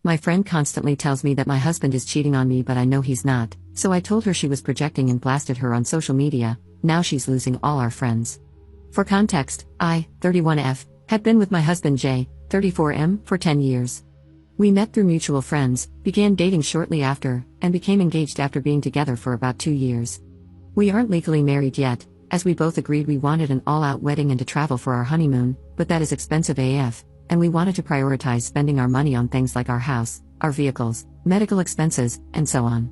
My friend constantly tells me that my husband is cheating on me, but I know he's not, so I told her she was projecting and blasted her on social media. Now she's losing all our friends. For context, I, 31F, had been with my husband J, 34M, for 10 years. We met through mutual friends, began dating shortly after, and became engaged after being together for about 2 years. We aren't legally married yet, as we both agreed we wanted an all-out wedding and to travel for our honeymoon, but that is expensive AF, and we wanted to prioritize spending our money on things like our house, our vehicles, medical expenses, and so on.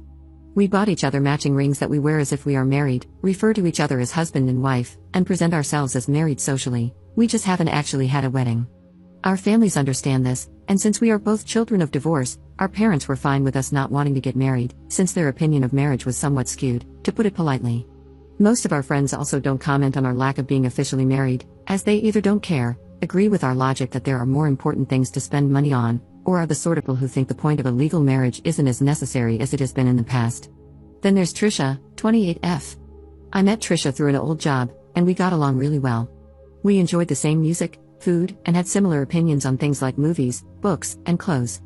We bought each other matching rings that we wear as if we are married, refer to each other as husband and wife, and present ourselves as married socially. We just haven't actually had a wedding. Our families understand this, and since we are both children of divorce, our parents were fine with us not wanting to get married, since their opinion of marriage was somewhat skewed, to put it politely. Most of our friends also don't comment on our lack of being officially married, as they either don't care, agree with our logic that there are more important things to spend money on, or are the sort of people who think the point of a legal marriage isn't as necessary as it has been in the past. Then there's Trisha, 28F. I met Trisha through an old job, and we got along really well. We enjoyed the same music, food, and had similar opinions on things like movies, books, and clothes.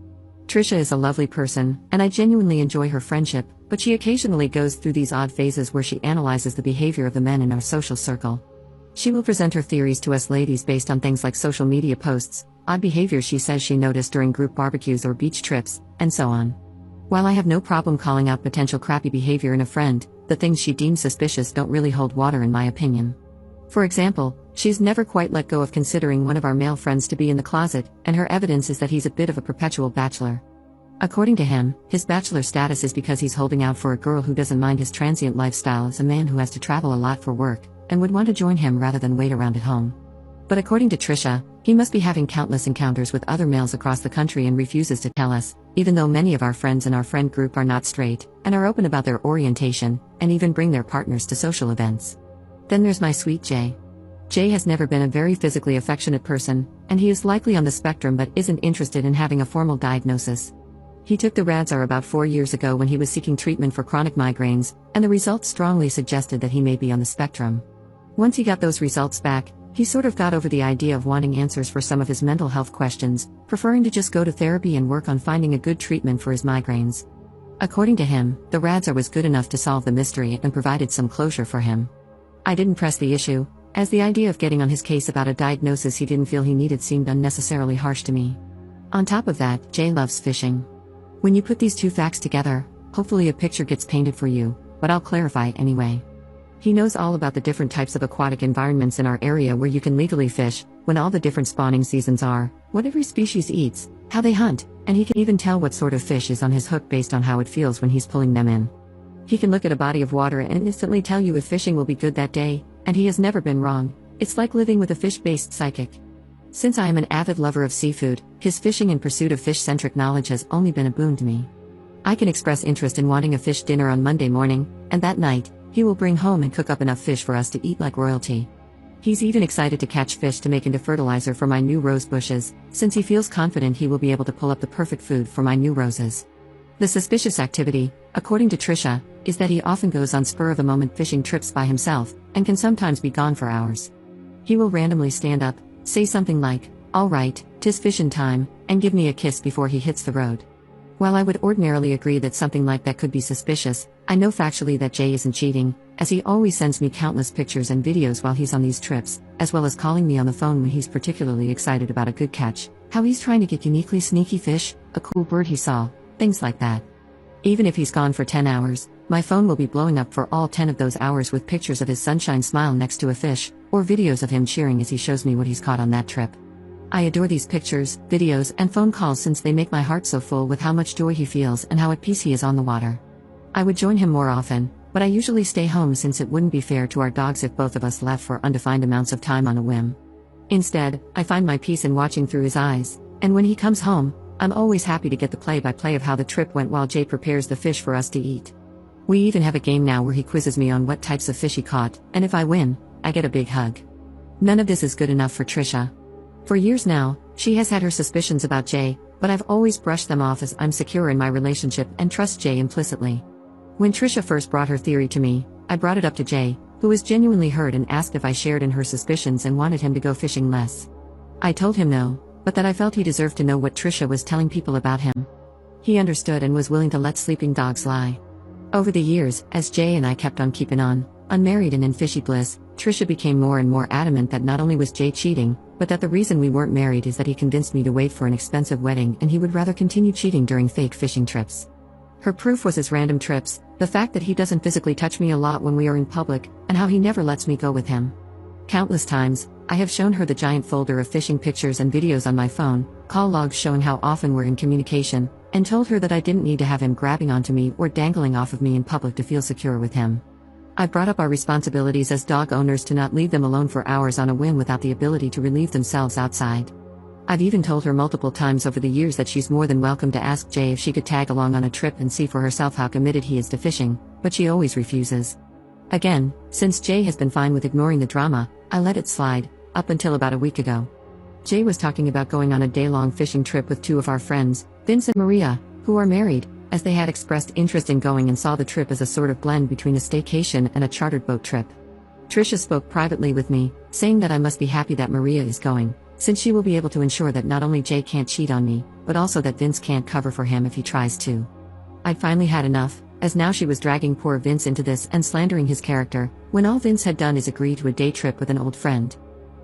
Trisha is a lovely person, and I genuinely enjoy her friendship, but she occasionally goes through these odd phases where she analyzes the behavior of the men in our social circle. She will present her theories to us ladies based on things like social media posts, odd behavior she says she noticed during group barbecues or beach trips, and so on. While I have no problem calling out potential crappy behavior in a friend, the things she deems suspicious don't really hold water in my opinion. For example, she's never quite let go of considering one of our male friends to be in the closet, and her evidence is that he's a bit of a perpetual bachelor. According to him, his bachelor status is because he's holding out for a girl who doesn't mind his transient lifestyle as a man who has to travel a lot for work, and would want to join him rather than wait around at home. But according to Trisha, he must be having countless encounters with other males across the country and refuses to tell us, even though many of our friends in our friend group are not straight, and are open about their orientation, and even bring their partners to social events. Then there's my sweet Jay. Jay has never been a very physically affectionate person, and he is likely on the spectrum but isn't interested in having a formal diagnosis. He took the Radxar about 4 years ago when he was seeking treatment for chronic migraines, and the results strongly suggested that he may be on the spectrum. Once he got those results back, he sort of got over the idea of wanting answers for some of his mental health questions, preferring to just go to therapy and work on finding a good treatment for his migraines. According to him, the Radxar was good enough to solve the mystery and provided some closure for him. I didn't press the issue, as the idea of getting on his case about a diagnosis he didn't feel he needed seemed unnecessarily harsh to me. On top of that, Jay loves fishing. When you put these two facts together, hopefully a picture gets painted for you, but I'll clarify anyway. He knows all about the different types of aquatic environments in our area where you can legally fish, when all the different spawning seasons are, what every species eats, how they hunt, and he can even tell what sort of fish is on his hook based on how it feels when he's pulling them in. He can look at a body of water and instantly tell you if fishing will be good that day, and he has never been wrong. It's like living with a fish-based psychic. Since I am an avid lover of seafood, his fishing and pursuit of fish-centric knowledge has only been a boon to me. I can express interest in wanting a fish dinner on Monday morning, and that night, he will bring home and cook up enough fish for us to eat like royalty. He's even excited to catch fish to make into fertilizer for my new rose bushes, since he feels confident he will be able to pull up the perfect food for my new roses. The suspicious activity, according to Trisha, is that he often goes on spur-of-the-moment fishing trips by himself, and can sometimes be gone for hours. He will randomly stand up, say something like, "All right, 'tis fishin' time," and give me a kiss before he hits the road. While I would ordinarily agree that something like that could be suspicious, I know factually that Jay isn't cheating, as he always sends me countless pictures and videos while he's on these trips, as well as calling me on the phone when he's particularly excited about a good catch, how he's trying to get uniquely sneaky fish, a cool bird he saw, things like that. Even if he's gone for 10 hours, my phone will be blowing up for all 10 of those hours with pictures of his sunshine smile next to a fish, or videos of him cheering as he shows me what he's caught on that trip. I adore these pictures, videos, and phone calls since they make my heart so full with how much joy he feels and how at peace he is on the water. I would join him more often, but I usually stay home since it wouldn't be fair to our dogs if both of us left for undefined amounts of time on a whim. Instead, I find my peace in watching through his eyes, and when he comes home, I'm always happy to get the play-by-play of how the trip went while Jay prepares the fish for us to eat. We even have a game now where he quizzes me on what types of fish he caught, and if I win, I get a big hug. None of this is good enough for Trisha. For years now, she has had her suspicions about Jay, but I've always brushed them off as I'm secure in my relationship and trust Jay implicitly. When Trisha first brought her theory to me, I brought it up to Jay, who was genuinely hurt and asked if I shared in her suspicions and wanted him to go fishing less. I told him no, but that I felt he deserved to know what Trisha was telling people about him. He understood and was willing to let sleeping dogs lie. Over the years, as Jay and I kept on keeping on, unmarried and in fishy bliss, Trisha became more and more adamant that not only was Jay cheating, but that the reason we weren't married is that he convinced me to wait for an expensive wedding and he would rather continue cheating during fake fishing trips. Her proof was his random trips, the fact that he doesn't physically touch me a lot when we are in public, and how he never lets me go with him. Countless times, I have shown her the giant folder of fishing pictures and videos on my phone, call logs showing how often we're in communication, and told her that I didn't need to have him grabbing onto me or dangling off of me in public to feel secure with him. I brought up our responsibilities as dog owners to not leave them alone for hours on a whim without the ability to relieve themselves outside. I've even told her multiple times over the years that she's more than welcome to ask Jay if she could tag along on a trip and see for herself how committed he is to fishing, but she always refuses. Again, since Jay has been fine with ignoring the drama, I let it slide, up until about a week ago. Jay was talking about going on a day-long fishing trip with two of our friends, Vince and Maria, who are married, as they had expressed interest in going and saw the trip as a sort of blend between a staycation and a chartered boat trip. Trisha spoke privately with me, saying that I must be happy that Maria is going, since she will be able to ensure that not only Jay can't cheat on me, but also that Vince can't cover for him if he tries to. I'd finally had enough, as now she was dragging poor Vince into this and slandering his character, when all Vince had done is agree to a day trip with an old friend.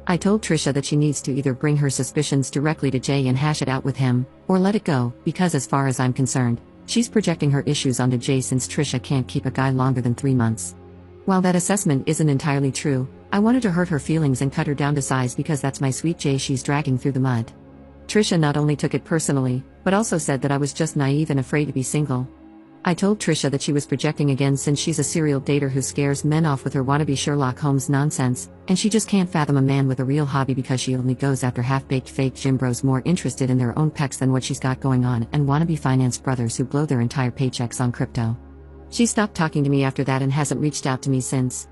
I told Trisha that she needs to either bring her suspicions directly to Jay and hash it out with him, or let it go, because as far as I'm concerned, she's projecting her issues onto Jay since Trisha can't keep a guy longer than 3 months. While that assessment isn't entirely true, I wanted to hurt her feelings and cut her down to size because that's my sweet Jay she's dragging through the mud. Trisha not only took it personally, but also said that I was just naive and afraid to be single. I told Trisha that she was projecting again since she's a serial dater who scares men off with her wannabe Sherlock Holmes nonsense, and she just can't fathom a man with a real hobby because she only goes after half-baked fake gym bros more interested in their own pecs than what she's got going on and wannabe finance brothers who blow their entire paychecks on crypto. She stopped talking to me after that and hasn't reached out to me since.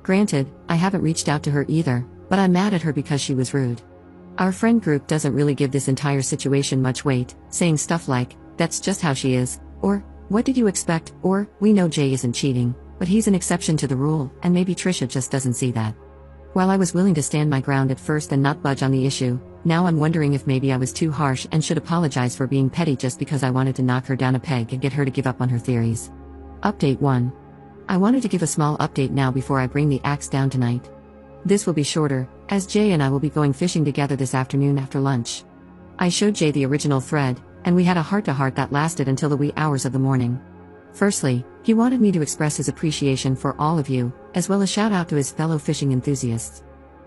Granted, I haven't reached out to her either, but I'm mad at her because she was rude. Our friend group doesn't really give this entire situation much weight, saying stuff like, "That's just how she is," or, "What did you expect?" or, "We know Jay isn't cheating, but he's an exception to the rule," and maybe Trisha just doesn't see that. While I was willing to stand my ground at first and not budge on the issue, now I'm wondering if maybe I was too harsh and should apologize for being petty just because I wanted to knock her down a peg and get her to give up on her theories. Update 1. I wanted to give a small update now before I bring the axe down tonight. This will be shorter, as Jay and I will be going fishing together this afternoon after lunch. I showed Jay the original thread, and we had a heart-to-heart that lasted until the wee hours of the morning. Firstly, he wanted me to express his appreciation for all of you, as well as shout out to his fellow fishing enthusiasts.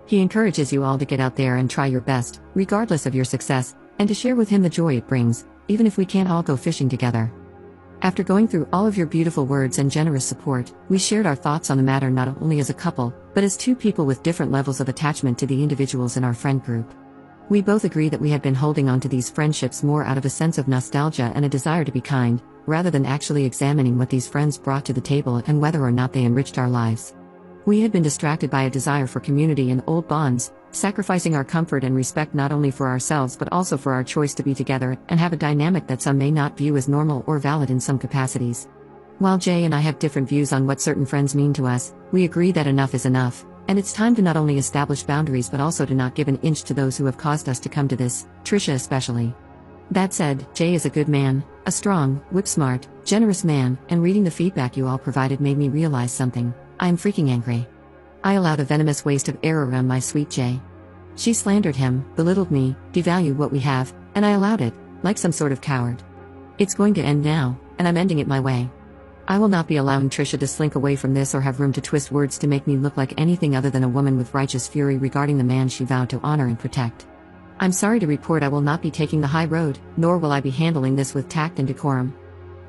He encourages you all to get out there and try your best, regardless of your success, and to share with him the joy it brings, even if we can't all go fishing together. After going through all of your beautiful words and generous support, we shared our thoughts on the matter not only as a couple, but as two people with different levels of attachment to the individuals in our friend group. We both agree that we had been holding on to these friendships more out of a sense of nostalgia and a desire to be kind, rather than actually examining what these friends brought to the table and whether or not they enriched our lives. We had been distracted by a desire for community and old bonds, sacrificing our comfort and respect not only for ourselves but also for our choice to be together and have a dynamic that some may not view as normal or valid in some capacities. While Jay and I have different views on what certain friends mean to us, we agree that enough is enough, and it's time to not only establish boundaries but also to not give an inch to those who have caused us to come to this, Trisha especially. That said, Jay is a good man, a strong, whip-smart, generous man, and reading the feedback you all provided made me realize something. I am freaking angry. I allowed a venomous waste of air around my sweet Jay. She slandered him, belittled me, devalued what we have, and I allowed it, like some sort of coward. It's going to end now, and I'm ending it my way. I will not be allowing Trisha to slink away from this or have room to twist words to make me look like anything other than a woman with righteous fury regarding the man she vowed to honor and protect. I'm sorry to report I will not be taking the high road, nor will I be handling this with tact and decorum.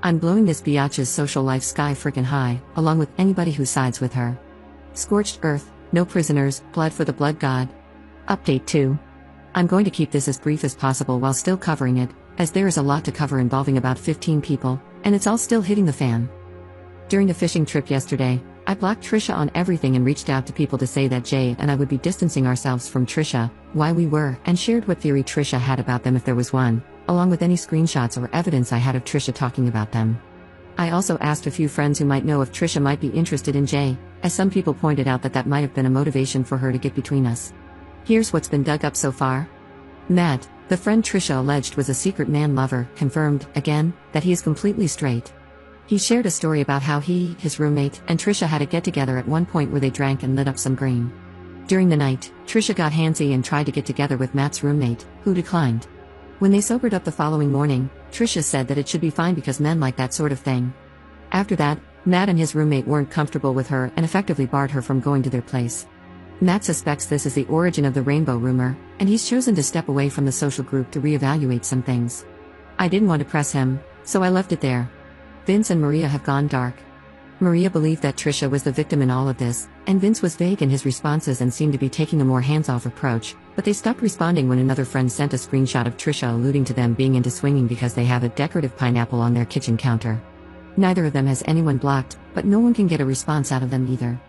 I'm blowing this biatch's social life sky frickin' high, along with anybody who sides with her. Scorched earth, no prisoners, blood for the blood god. Update 2. I'm going to keep this as brief as possible while still covering it, as there is a lot to cover involving about 15 people, and it's all still hitting the fan. During the fishing trip yesterday, I blocked Trisha on everything and reached out to people to say that Jay and I would be distancing ourselves from Trisha, why we were, and shared what theory Trisha had about them if there was one, along with any screenshots or evidence I had of Trisha talking about them. I also asked a few friends who might know if Trisha might be interested in Jay, as some people pointed out that that might have been a motivation for her to get between us. Here's what's been dug up so far. Matt, The friend Trisha alleged was a secret man lover, confirmed, again, that he is completely straight. He shared a story about how he, his roommate, and Trisha had a get-together at one point where they drank and lit up some green. During the night, Trisha got handsy and tried to get together with Matt's roommate, who declined. When they sobered up the following morning, Trisha said that it should be fine because men like that sort of thing. After that, Matt and his roommate weren't comfortable with her and effectively barred her from going to their place. Matt suspects this is the origin of the rainbow rumor, and he's chosen to step away from the social group to reevaluate some things. I didn't want to press him, so I left it there. Vince and Maria have gone dark. Maria believed that Trisha was the victim in all of this, and Vince was vague in his responses and seemed to be taking a more hands-off approach, but they stopped responding when another friend sent a screenshot of Trisha alluding to them being into swinging because they have a decorative pineapple on their kitchen counter. Neither of them has anyone blocked, but no one can get a response out of them either.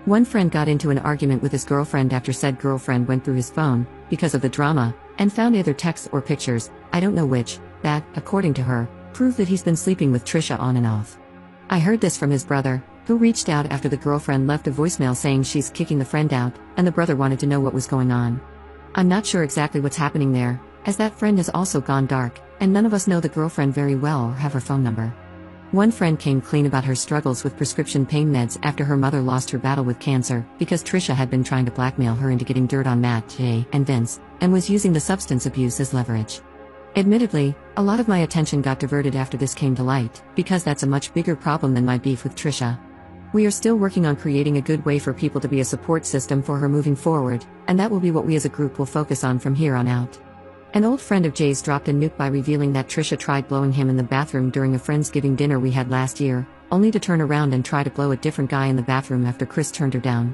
One friend got into an argument with his girlfriend after said girlfriend went through his phone, because of the drama, and found either texts or pictures, I don't know which, that, according to her, proved that he's been sleeping with Trisha on and off. I heard this from his brother, who reached out after the girlfriend left a voicemail saying she's kicking the friend out, and the brother wanted to know what was going on. I'm not sure exactly what's happening there, as that friend has also gone dark, and none of us know the girlfriend very well or have her phone number. One friend came clean about her struggles with prescription pain meds after her mother lost her battle with cancer, because Trisha had been trying to blackmail her into getting dirt on Matt, Jay, and Vince, and was using the substance abuse as leverage. Admittedly, a lot of my attention got diverted after this came to light, because that's a much bigger problem than my beef with Trisha. We are still working on creating a good way for people to be a support system for her moving forward, and that will be what we as a group will focus on from here on out. An old friend of Jay's dropped a nuke by revealing that Trisha tried blowing him in the bathroom during a Friendsgiving dinner we had last year, only to turn around and try to blow a different guy in the bathroom after Chris turned her down.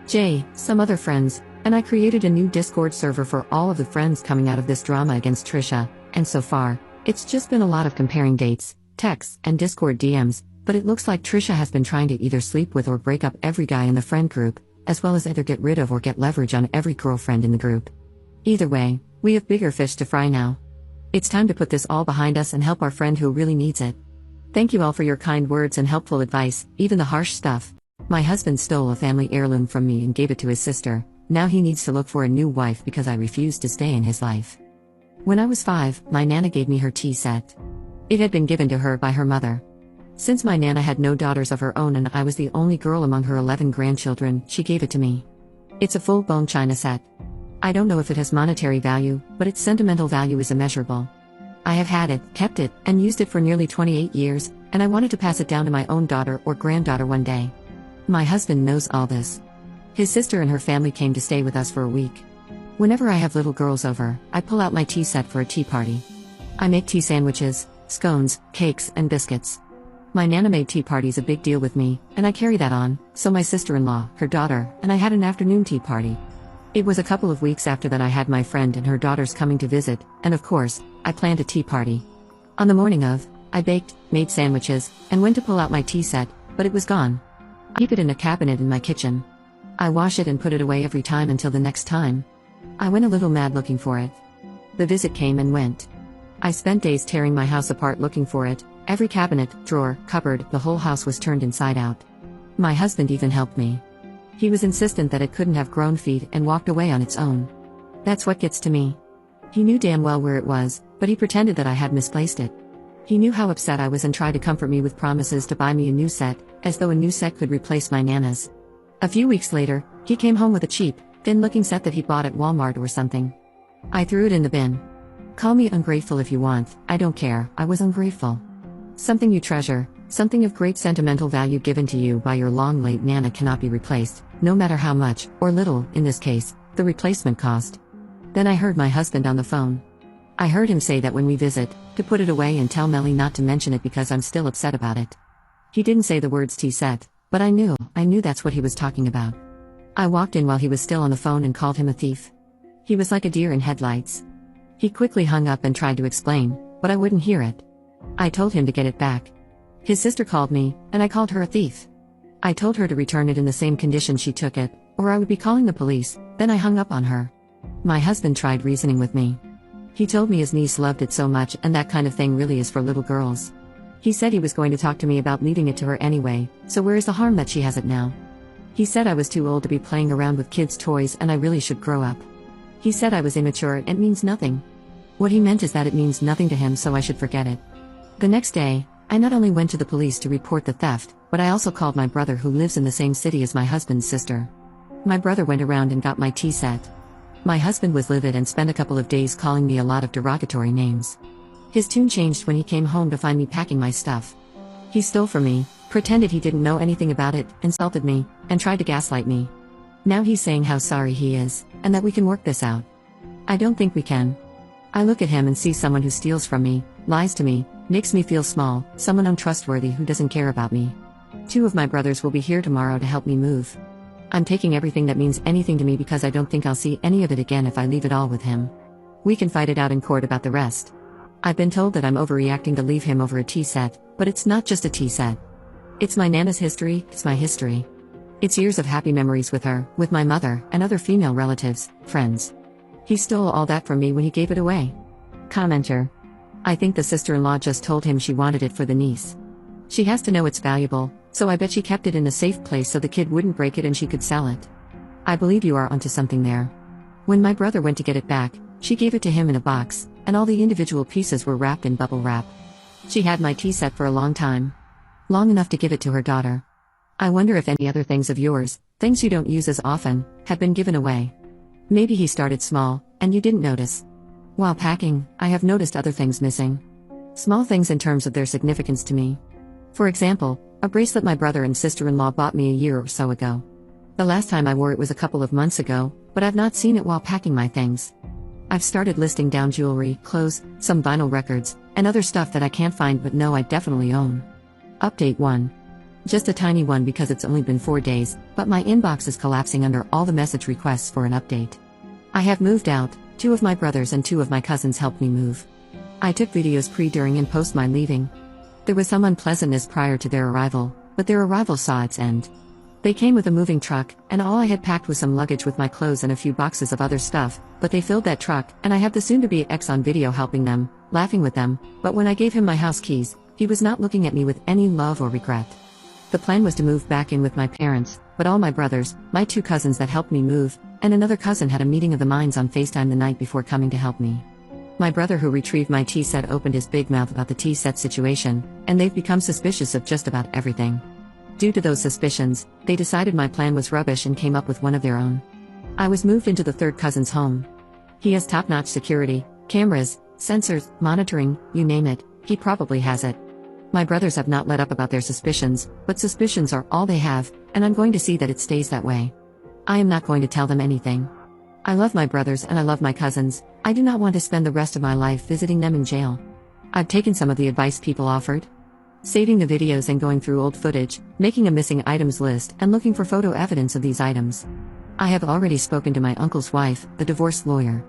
Jay, some other friends, and I created a new Discord server for all of the friends coming out of this drama against Trisha, and so far, it's just been a lot of comparing dates, texts, and Discord DMs, but it looks like Trisha has been trying to either sleep with or break up every guy in the friend group, as well as either get rid of or get leverage on every girlfriend in the group. Either way, we have bigger fish to fry now. It's time to put this all behind us and help our friend who really needs it. Thank you all for your kind words and helpful advice, even the harsh stuff. My husband stole a family heirloom from me and gave it to his sister. Now he needs to look for a new wife because I refused to stay in his life. When I was 5, my Nana gave me her tea set. It had been given to her by her mother. Since my Nana had no daughters of her own and I was the only girl among her 11 grandchildren, she gave it to me. It's a full-blown china set. I don't know if it has monetary value, but its sentimental value is immeasurable. I have had it, kept it, and used it for nearly 28 years, and I wanted to pass it down to my own daughter or granddaughter one day. My husband knows all this. His sister and her family came to stay with us for a week. Whenever I have little girls over, I pull out my tea set for a tea party. I make tea sandwiches, scones, cakes, and biscuits. My Nana made tea parties a big deal with me, and I carry that on, so my sister-in-law, her daughter, and I had an afternoon tea party. It was a couple of weeks after that I had my friend and her daughters coming to visit, and of course, I planned a tea party. On the morning of, I baked, made sandwiches, and went to pull out my tea set, but it was gone. I keep it in a cabinet in my kitchen. I wash it and put it away every time until the next time. I went a little mad looking for it. The visit came and went. I spent days tearing my house apart looking for it. Every cabinet, drawer, cupboard, the whole house was turned inside out. My husband even helped me. He was insistent that it couldn't have grown feet and walked away on its own. That's what gets to me. He knew damn well where it was, but he pretended that I had misplaced it. He knew how upset I was and tried to comfort me with promises to buy me a new set, as though a new set could replace my Nana's. A few weeks later, he came home with a cheap, thin-looking set that he bought at Walmart or something. I threw it in the bin. Call me ungrateful if you want, I don't care, I was ungrateful. Something you treasure, something of great sentimental value given to you by your long-late Nana cannot be replaced, no matter how much, or little, in this case, the replacement cost. Then I heard my husband on the phone. I heard him say that when we visit, to put it away and tell Melly not to mention it because I'm still upset about it. He didn't say the words tea set, but I knew that's what he was talking about. I walked in while he was still on the phone and called him a thief. He was like a deer in headlights. He quickly hung up and tried to explain, but I wouldn't hear it. I told him to get it back. His sister called me, and I called her a thief. I told her to return it in the same condition she took it, or I would be calling the police, then I hung up on her. My husband tried reasoning with me. He told me his niece loved it so much and that kind of thing really is for little girls. He said he was going to talk to me about leaving it to her anyway, so where is the harm that she has it now? He said I was too old to be playing around with kids' toys and I really should grow up. He said I was immature and it means nothing. What he meant is that it means nothing to him, so I should forget it. The next day, I not only went to the police to report the theft, but I also called my brother who lives in the same city as my husband's sister. My brother went around and got my tea set. My husband was livid and spent a couple of days calling me a lot of derogatory names. His tune changed when he came home to find me packing my stuff. He stole from me, pretended he didn't know anything about it, insulted me, and tried to gaslight me. Now he's saying how sorry he is, and that we can work this out. I don't think we can. I look at him and see someone who steals from me, lies to me, makes me feel small, someone untrustworthy who doesn't care about me. 2 of my brothers will be here tomorrow to help me move. I'm taking everything that means anything to me because I don't think I'll see any of it again if I leave it all with him. We can fight it out in court about the rest. I've been told that I'm overreacting to leave him over a tea set, but it's not just a tea set. It's my Nana's history, it's my history. It's years of happy memories with her, with my mother, and other female relatives, friends. He stole all that from me when he gave it away. Commenter. I think the sister-in-law just told him she wanted it for the niece. She has to know it's valuable, so I bet she kept it in a safe place so the kid wouldn't break it and she could sell it. I believe you are onto something there. When my brother went to get it back, she gave it to him in a box, and all the individual pieces were wrapped in bubble wrap. She had my tea set for a long time. Long enough to give it to her daughter. I wonder if any other things of yours, things you don't use as often, have been given away. Maybe he started small, and you didn't notice. While packing, I have noticed other things missing. Small things in terms of their significance to me. For example, a bracelet my brother and sister-in-law bought me a year or so ago. The last time I wore it was a couple of months ago, but I've not seen it while packing my things. I've started listing down jewelry, clothes, some vinyl records, and other stuff that I can't find but know I definitely own. Update 1. Just a tiny one because it's only been 4 days, but my inbox is collapsing under all the message requests for an update. I have moved out, 2 of my brothers and 2 of my cousins helped me move. I took videos pre, during, and post my leaving. There was some unpleasantness prior to their arrival, but their arrival saw its end. They came with a moving truck, and all I had packed was some luggage with my clothes and a few boxes of other stuff, but they filled that truck, and I have the soon-to-be ex on video helping them, laughing with them, but when I gave him my house keys, he was not looking at me with any love or regret. The plan was to move back in with my parents, but all my brothers, my 2 cousins that helped me move, and another cousin had a meeting of the minds on FaceTime the night before coming to help me. My brother who retrieved my tea set opened his big mouth about the tea set situation, and they've become suspicious of just about everything. Due to those suspicions, they decided my plan was rubbish and came up with one of their own. I was moved into the 3rd cousin's home. He has top-notch security, cameras, sensors, monitoring, you name it, he probably has it. My brothers have not let up about their suspicions, but suspicions are all they have, and I'm going to see that it stays that way. I am not going to tell them anything. I love my brothers and I love my cousins. I do not want to spend the rest of my life visiting them in jail. I've taken some of the advice people offered. Saving the videos and going through old footage, making a missing items list and looking for photo evidence of these items. I have already spoken to my uncle's wife, the divorce lawyer.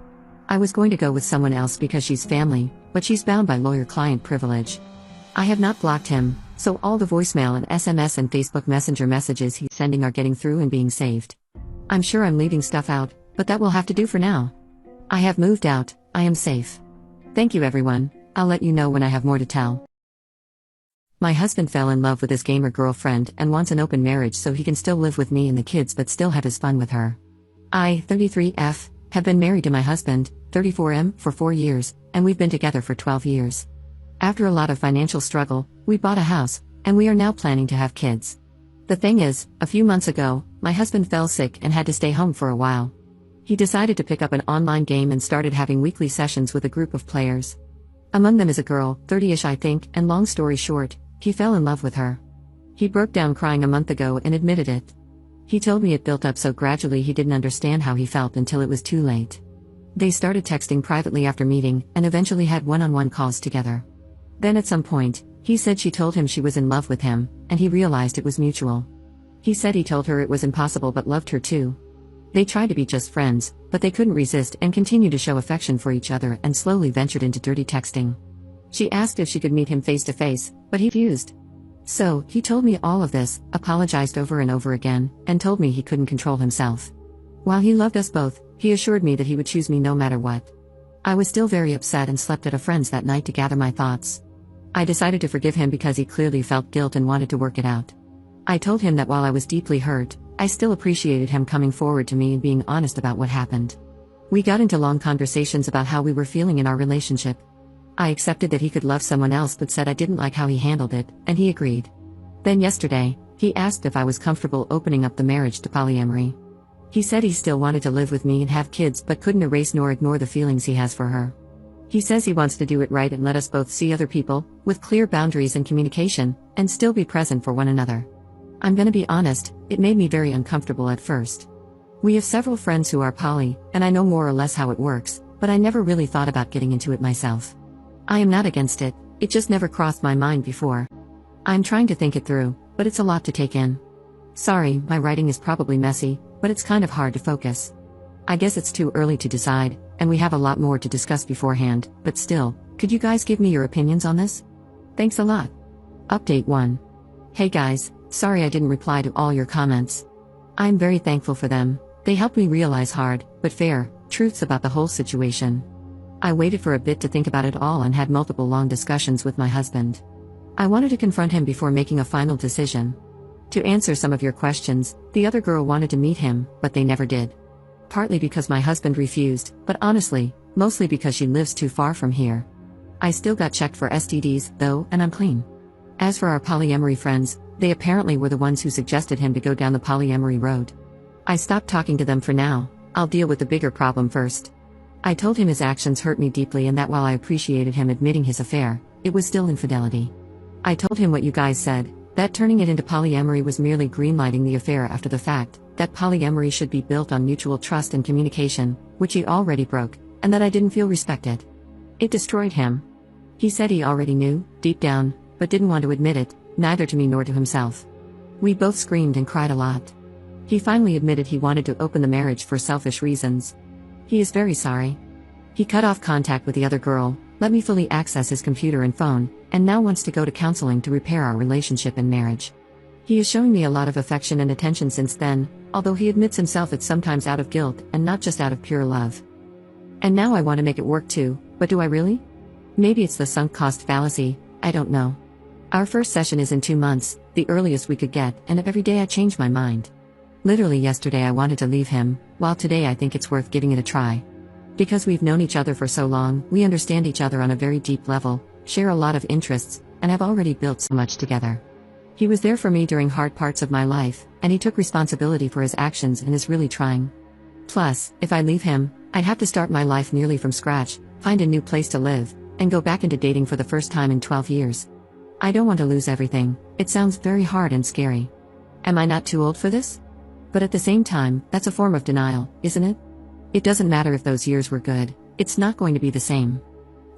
I was going to go with someone else because she's family, but she's bound by lawyer-client privilege. I have not blocked him, so all the voicemail and SMS and Facebook Messenger messages he's sending are getting through and being saved. I'm sure I'm leaving stuff out, but that will have to do for now. I have moved out, I am safe. Thank you everyone, I'll let you know when I have more to tell. My husband fell in love with his gamer girlfriend and wants an open marriage so he can still live with me and the kids but still have his fun with her. I, 33F, have been married to my husband, 34M, for 4 years, and we've been together for 12 years. After a lot of financial struggle, we bought a house, and we are now planning to have kids. The thing is, a few months ago, my husband fell sick and had to stay home for a while. He decided to pick up an online game and started having weekly sessions with a group of players. Among them is a girl, 30ish I think, and long story short, he fell in love with her. He broke down crying a month ago and admitted it. He told me it built up so gradually he didn't understand how he felt until it was too late. They started texting privately after meeting, and eventually had one-on-one calls together. Then at some point, he said she told him she was in love with him, and he realized it was mutual. He said he told her it was impossible but loved her too. They tried to be just friends, but they couldn't resist and continued to show affection for each other and slowly ventured into dirty texting. She asked if she could meet him face to face, but he refused. So, he told me all of this, apologized over and over again, and told me he couldn't control himself. While he loved us both, he assured me that he would choose me no matter what. I was still very upset and slept at a friend's that night to gather my thoughts. I decided to forgive him because he clearly felt guilt and wanted to work it out. I told him that while I was deeply hurt, I still appreciated him coming forward to me and being honest about what happened. We got into long conversations about how we were feeling in our relationship. I accepted that he could love someone else but said I didn't like how he handled it, and he agreed. Then yesterday, he asked if I was comfortable opening up the marriage to polyamory. He said he still wanted to live with me and have kids but couldn't erase nor ignore the feelings he has for her. He says he wants to do it right and let us both see other people, with clear boundaries and communication, and still be present for one another. I'm gonna be honest, it made me very uncomfortable at first. We have several friends who are poly, and I know more or less how it works, but I never really thought about getting into it myself. I am not against it, it just never crossed my mind before. I'm trying to think it through, but it's a lot to take in. Sorry, my writing is probably messy, but it's kind of hard to focus. I guess it's too early to decide, and we have a lot more to discuss beforehand, but still, could you guys give me your opinions on this? Thanks a lot. Update 1. Hey guys, sorry I didn't reply to all your comments. I'm very thankful for them, they helped me realize hard, but fair, truths about the whole situation. I waited for a bit to think about it all and had multiple long discussions with my husband. I wanted to confront him before making a final decision. To answer some of your questions, the other girl wanted to meet him, but they never did. Partly because my husband refused, but honestly, mostly because she lives too far from here. I still got checked for STDs, though, and I'm clean. As for our polyamory friends, they apparently were the ones who suggested him to go down the polyamory road. I stopped talking to them for now, I'll deal with the bigger problem first. I told him his actions hurt me deeply and that while I appreciated him admitting his affair, it was still infidelity. I told him what you guys said, that turning it into polyamory was merely greenlighting the affair after the fact, that polyamory should be built on mutual trust and communication, which he already broke, and that I didn't feel respected. It destroyed him. He said he already knew, deep down, but didn't want to admit it, neither to me nor to himself. We both screamed and cried a lot. He finally admitted he wanted to open the marriage for selfish reasons. He is very sorry. He cut off contact with the other girl, let me fully access his computer and phone, and now wants to go to counseling to repair our relationship and marriage. He is showing me a lot of affection and attention since then, although he admits himself it's sometimes out of guilt and not just out of pure love. And now I want to make it work too, but do I really? Maybe it's the sunk cost fallacy, I don't know. Our first session is in 2 months, the earliest we could get, and every day I change my mind. Literally yesterday I wanted to leave him, while today I think it's worth giving it a try. Because we've known each other for so long, we understand each other on a very deep level, share a lot of interests, and have already built so much together. He was there for me during hard parts of my life, and he took responsibility for his actions and is really trying. Plus, if I leave him, I'd have to start my life nearly from scratch, find a new place to live, and go back into dating for the first time in 12 years. I don't want to lose everything, it sounds very hard and scary. Am I not too old for this? But at the same time, that's a form of denial, isn't it? It doesn't matter if those years were good, it's not going to be the same.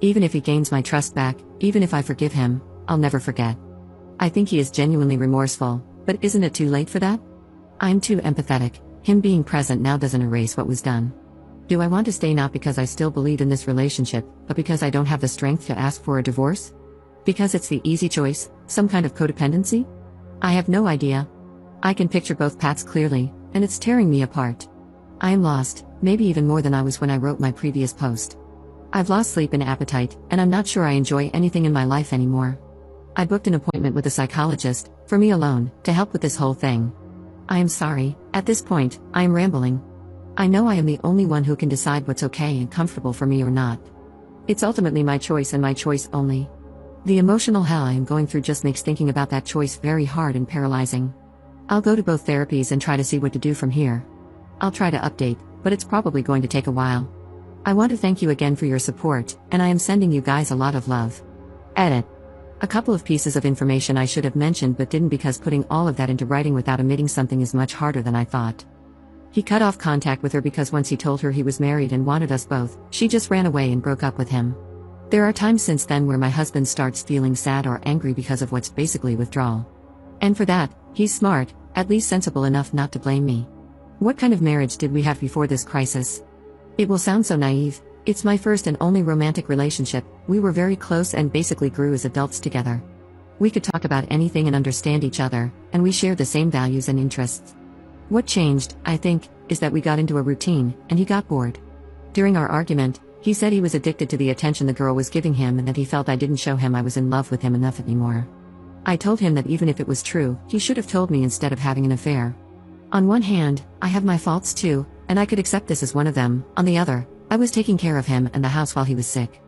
Even if he gains my trust back, even if I forgive him, I'll never forget. I think he is genuinely remorseful, but isn't it too late for that? I'm too empathetic, him being present now doesn't erase what was done. Do I want to stay not because I still believe in this relationship, but because I don't have the strength to ask for a divorce? Because it's the easy choice, some kind of codependency? I have no idea. I can picture both paths clearly, and it's tearing me apart. I am lost, maybe even more than I was when I wrote my previous post. I've lost sleep and appetite, and I'm not sure I enjoy anything in my life anymore. I booked an appointment with a psychologist, for me alone, to help with this whole thing. I am sorry, at this point, I am rambling. I know I am the only one who can decide what's okay and comfortable for me or not. It's ultimately my choice and my choice only. The emotional hell I am going through just makes thinking about that choice very hard and paralyzing. I'll go to both therapies and try to see what to do from here. I'll try to update, but it's probably going to take a while. I want to thank you again for your support, and I am sending you guys a lot of love. Edit. A couple of pieces of information I should have mentioned but didn't because putting all of that into writing without omitting something is much harder than I thought. He cut off contact with her because once he told her he was married and wanted us both, she just ran away and broke up with him. There are times since then where my husband starts feeling sad or angry because of what's basically withdrawal. And for that, he's smart, at least sensible enough not to blame me. What kind of marriage did we have before this crisis? It will sound so naive, it's my first and only romantic relationship, we were very close and basically grew as adults together. We could talk about anything and understand each other, and we shared the same values and interests. What changed, I think, is that we got into a routine, and he got bored. During our argument, he said he was addicted to the attention the girl was giving him and that he felt I didn't show him I was in love with him enough anymore. I told him that even if it was true, he should have told me instead of having an affair. On one hand, I have my faults too, and I could accept this as one of them. On the other, I was taking care of him and the house while he was sick.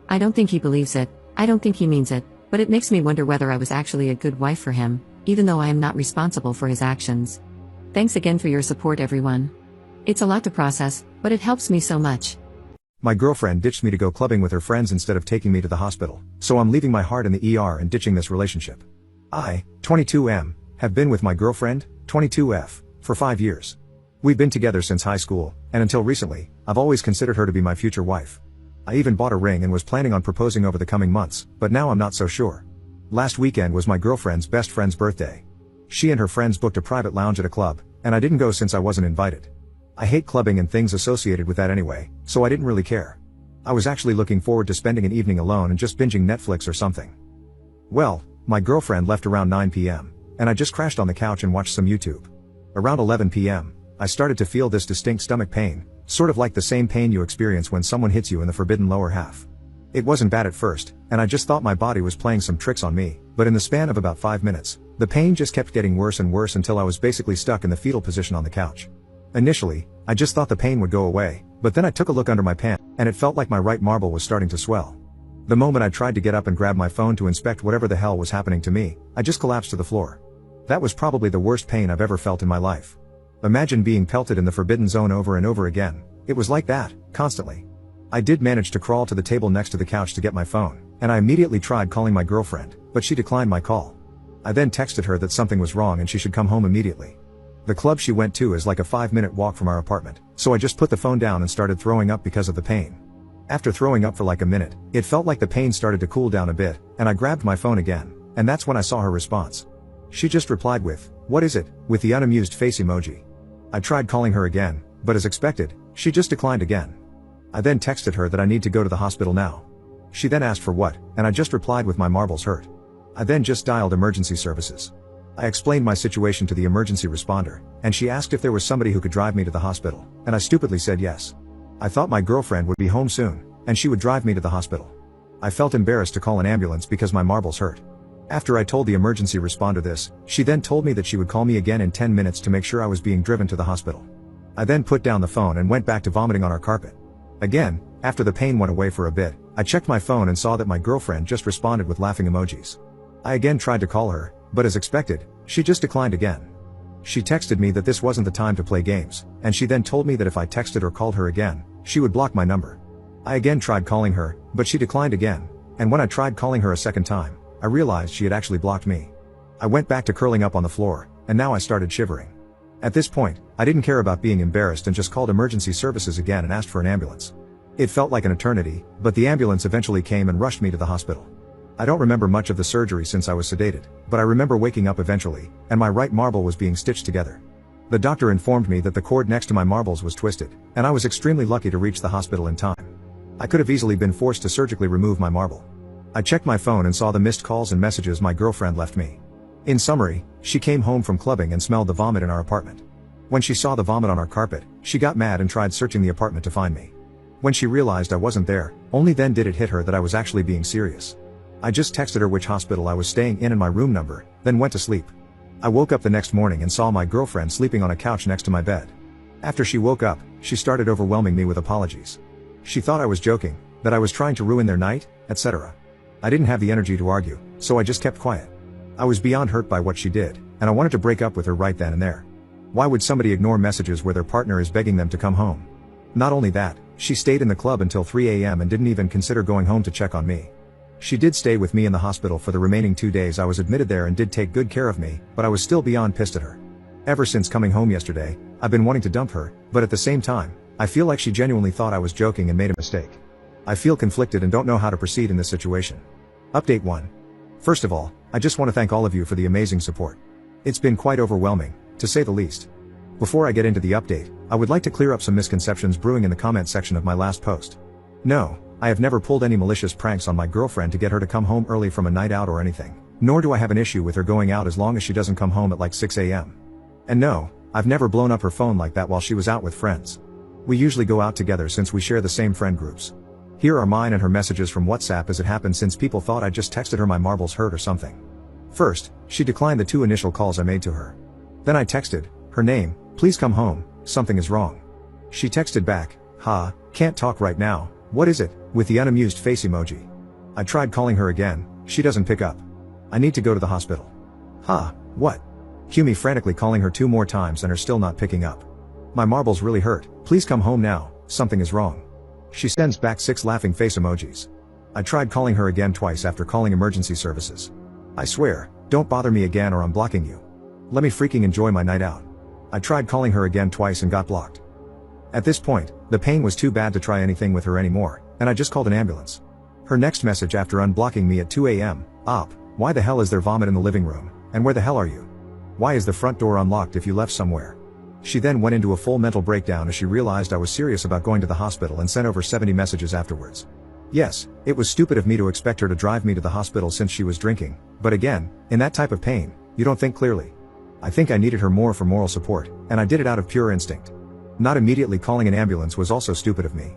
I don't think he believes it, I don't think he means it, but it makes me wonder whether I was actually a good wife for him, even though I am not responsible for his actions. Thanks again for your support, everyone. It's a lot to process, but it helps me so much. My girlfriend ditched me to go clubbing with her friends instead of taking me to the hospital, so I'm leaving my heart in the ER and ditching this relationship. I, 22M, have been with my girlfriend, 22F, for 5 years. We've been together since high school, and until recently, I've always considered her to be my future wife. I even bought a ring and was planning on proposing over the coming months, but now I'm not so sure. Last weekend was my girlfriend's best friend's birthday. She and her friends booked a private lounge at a club, and I didn't go since I wasn't invited. I hate clubbing and things associated with that anyway, so I didn't really care. I was actually looking forward to spending an evening alone and just binging Netflix or something. Well, my girlfriend left around 9 p.m., and I just crashed on the couch and watched some YouTube. Around 11 p.m., I started to feel this distinct stomach pain, sort of like the same pain you experience when someone hits you in the forbidden lower half. It wasn't bad at first, and I just thought my body was playing some tricks on me, but in the span of about 5 minutes, the pain just kept getting worse and worse until I was basically stuck in the fetal position on the couch. Initially, I just thought the pain would go away, but then I took a look under my pants, and it felt like my right marble was starting to swell. The moment I tried to get up and grab my phone to inspect whatever the hell was happening to me, I just collapsed to the floor. That was probably the worst pain I've ever felt in my life. Imagine being pelted in the forbidden zone over and over again. It was like that, constantly. I did manage to crawl to the table next to the couch to get my phone, and I immediately tried calling my girlfriend, but she declined my call. I then texted her that something was wrong and she should come home immediately. The club she went to is like a 5-minute walk from our apartment, so I just put the phone down and started throwing up because of the pain. After throwing up for like a minute, it felt like the pain started to cool down a bit, and I grabbed my phone again, and that's when I saw her response. She just replied with, "What is it?" with the unamused face emoji. I tried calling her again, but as expected, she just declined again. I then texted her that I need to go to the hospital now. She then asked for what, and I just replied with my marbles hurt. I then just dialed emergency services. I explained my situation to the emergency responder, and she asked if there was somebody who could drive me to the hospital, and I stupidly said yes. I thought my girlfriend would be home soon, and she would drive me to the hospital. I felt embarrassed to call an ambulance because my marbles hurt. After I told the emergency responder this, she then told me that she would call me again in 10 minutes to make sure I was being driven to the hospital. I then put down the phone and went back to vomiting on our carpet. Again, after the pain went away for a bit, I checked my phone and saw that my girlfriend just responded with laughing emojis. I again tried to call her, but as expected, she just declined again. She texted me that this wasn't the time to play games, and she then told me that if I texted or called her again, she would block my number. I again tried calling her, but she declined again, and when I tried calling her a second time, I realized she had actually blocked me. I went back to curling up on the floor, and now I started shivering. At this point, I didn't care about being embarrassed and just called emergency services again and asked for an ambulance. It felt like an eternity, but the ambulance eventually came and rushed me to the hospital. I don't remember much of the surgery since I was sedated, but I remember waking up eventually, and my right marble was being stitched together. The doctor informed me that the cord next to my marbles was twisted, and I was extremely lucky to reach the hospital in time. I could have easily been forced to surgically remove my marble. I checked my phone and saw the missed calls and messages my girlfriend left me. In summary, she came home from clubbing and smelled the vomit in our apartment. When she saw the vomit on our carpet, she got mad and tried searching the apartment to find me. When she realized I wasn't there, only then did it hit her that I was actually being serious. I just texted her which hospital I was staying in and my room number, then went to sleep. I woke up the next morning and saw my girlfriend sleeping on a couch next to my bed. After she woke up, she started overwhelming me with apologies. She thought I was joking, that I was trying to ruin their night, etc. I didn't have the energy to argue, so I just kept quiet. I was beyond hurt by what she did, and I wanted to break up with her right then and there. Why would somebody ignore messages where their partner is begging them to come home? Not only that, she stayed in the club until 3 a.m. and didn't even consider going home to check on me. She did stay with me in the hospital for the remaining 2 days I was admitted there and did take good care of me, but I was still beyond pissed at her. Ever since coming home yesterday, I've been wanting to dump her, but at the same time, I feel like she genuinely thought I was joking and made a mistake. I feel conflicted and don't know how to proceed in this situation. Update 1. First of all, I just want to thank all of you for the amazing support. It's been quite overwhelming, to say the least. Before I get into the update, I would like to clear up some misconceptions brewing in the comment section of my last post. No, I have never pulled any malicious pranks on my girlfriend to get her to come home early from a night out or anything, nor do I have an issue with her going out as long as she doesn't come home at like 6 a.m. And no, I've never blown up her phone like that while she was out with friends. We usually go out together since we share the same friend groups. Here are mine and her messages from WhatsApp as it happened since people thought I just texted her my marbles hurt or something. First, she declined the 2 initial calls I made to her. Then I texted, her name, "Please come home, something is wrong." She texted back, can't talk right now, what is it, with the unamused face emoji. I tried calling her again, she doesn't pick up. I need to go to the hospital. What? Cue me frantically calling her 2 more times and her still not picking up. My marbles really hurt, please come home now, something is wrong. She sends back 6 laughing face emojis. I tried calling her again twice after calling emergency services. I swear, don't bother me again or I'm blocking you. Let me freaking enjoy my night out. I tried calling her again twice and got blocked. At this point, the pain was too bad to try anything with her anymore, and I just called an ambulance. Her next message after unblocking me at 2 a.m, why the hell is there vomit in the living room, and where the hell are you? Why is the front door unlocked if you left somewhere? She then went into a full mental breakdown as she realized I was serious about going to the hospital and sent over 70 messages afterwards. Yes, it was stupid of me to expect her to drive me to the hospital since she was drinking, but again, in that type of pain, you don't think clearly. I think I needed her more for moral support, and I did it out of pure instinct. Not immediately calling an ambulance was also stupid of me.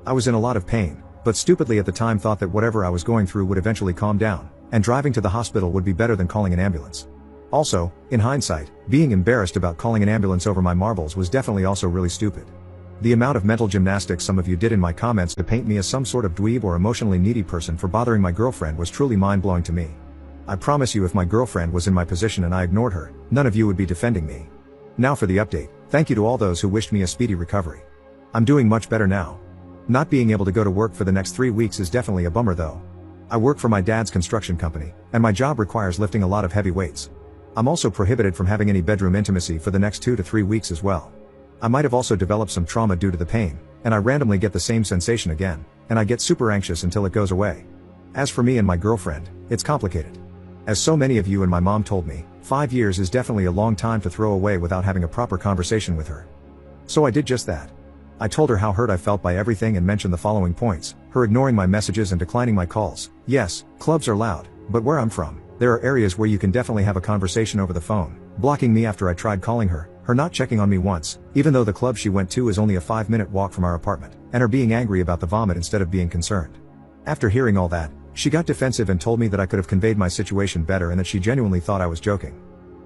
I was in a lot of pain, but stupidly at the time thought that whatever I was going through would eventually calm down, and driving to the hospital would be better than calling an ambulance. Also, in hindsight, being embarrassed about calling an ambulance over my marbles was definitely also really stupid. The amount of mental gymnastics some of you did in my comments to paint me as some sort of dweeb or emotionally needy person for bothering my girlfriend was truly mind-blowing to me. I promise you if my girlfriend was in my position and I ignored her, none of you would be defending me. Now for the update, thank you to all those who wished me a speedy recovery. I'm doing much better now. Not being able to go to work for the next 3 weeks is definitely a bummer though. I work for my dad's construction company, and my job requires lifting a lot of heavy weights. I'm also prohibited from having any bedroom intimacy for the next 2 to 3 weeks as well. I might have also developed some trauma due to the pain, and I randomly get the same sensation again, and I get super anxious until it goes away. As for me and my girlfriend, it's complicated. As so many of you and my mom told me, 5 years is definitely a long time to throw away without having a proper conversation with her. So I did just that. I told her how hurt I felt by everything and mentioned the following points: her ignoring my messages and declining my calls. Yes, clubs are loud, but where I'm from, there are areas where you can definitely have a conversation over the phone, blocking me after I tried calling her not checking on me once, even though the club she went to is only a 5-minute walk from our apartment, and her being angry about the vomit instead of being concerned. After hearing all that, she got defensive and told me that I could have conveyed my situation better and that she genuinely thought I was joking.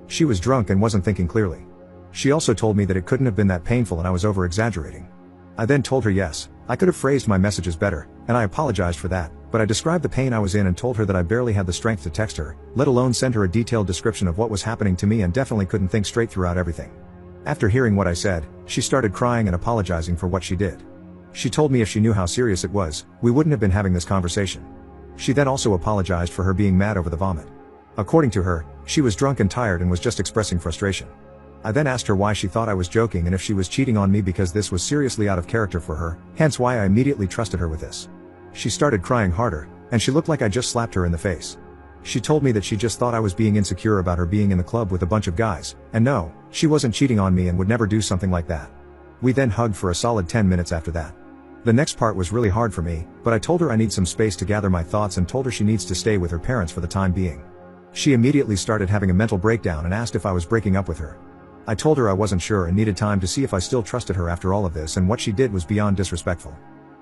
She was drunk and wasn't thinking clearly. She also told me that it couldn't have been that painful and I was over-exaggerating. I then told her yes, I could have phrased my messages better, and I apologized for that, but I described the pain I was in and told her that I barely had the strength to text her, let alone send her a detailed description of what was happening to me and definitely couldn't think straight throughout everything. After hearing what I said, she started crying and apologizing for what she did. She told me if she knew how serious it was, we wouldn't have been having this conversation. She then also apologized for her being mad over the vomit. According to her, she was drunk and tired and was just expressing frustration. I then asked her why she thought I was joking and if she was cheating on me because this was seriously out of character for her, hence why I immediately trusted her with this. She started crying harder, and she looked like I just slapped her in the face. She told me that she just thought I was being insecure about her being in the club with a bunch of guys, and no, she wasn't cheating on me and would never do something like that. We then hugged for a solid 10 minutes after that. The next part was really hard for me, but I told her I need some space to gather my thoughts and told her she needs to stay with her parents for the time being. She immediately started having a mental breakdown and asked if I was breaking up with her. I told her I wasn't sure and needed time to see if I still trusted her after all of this, and what she did was beyond disrespectful.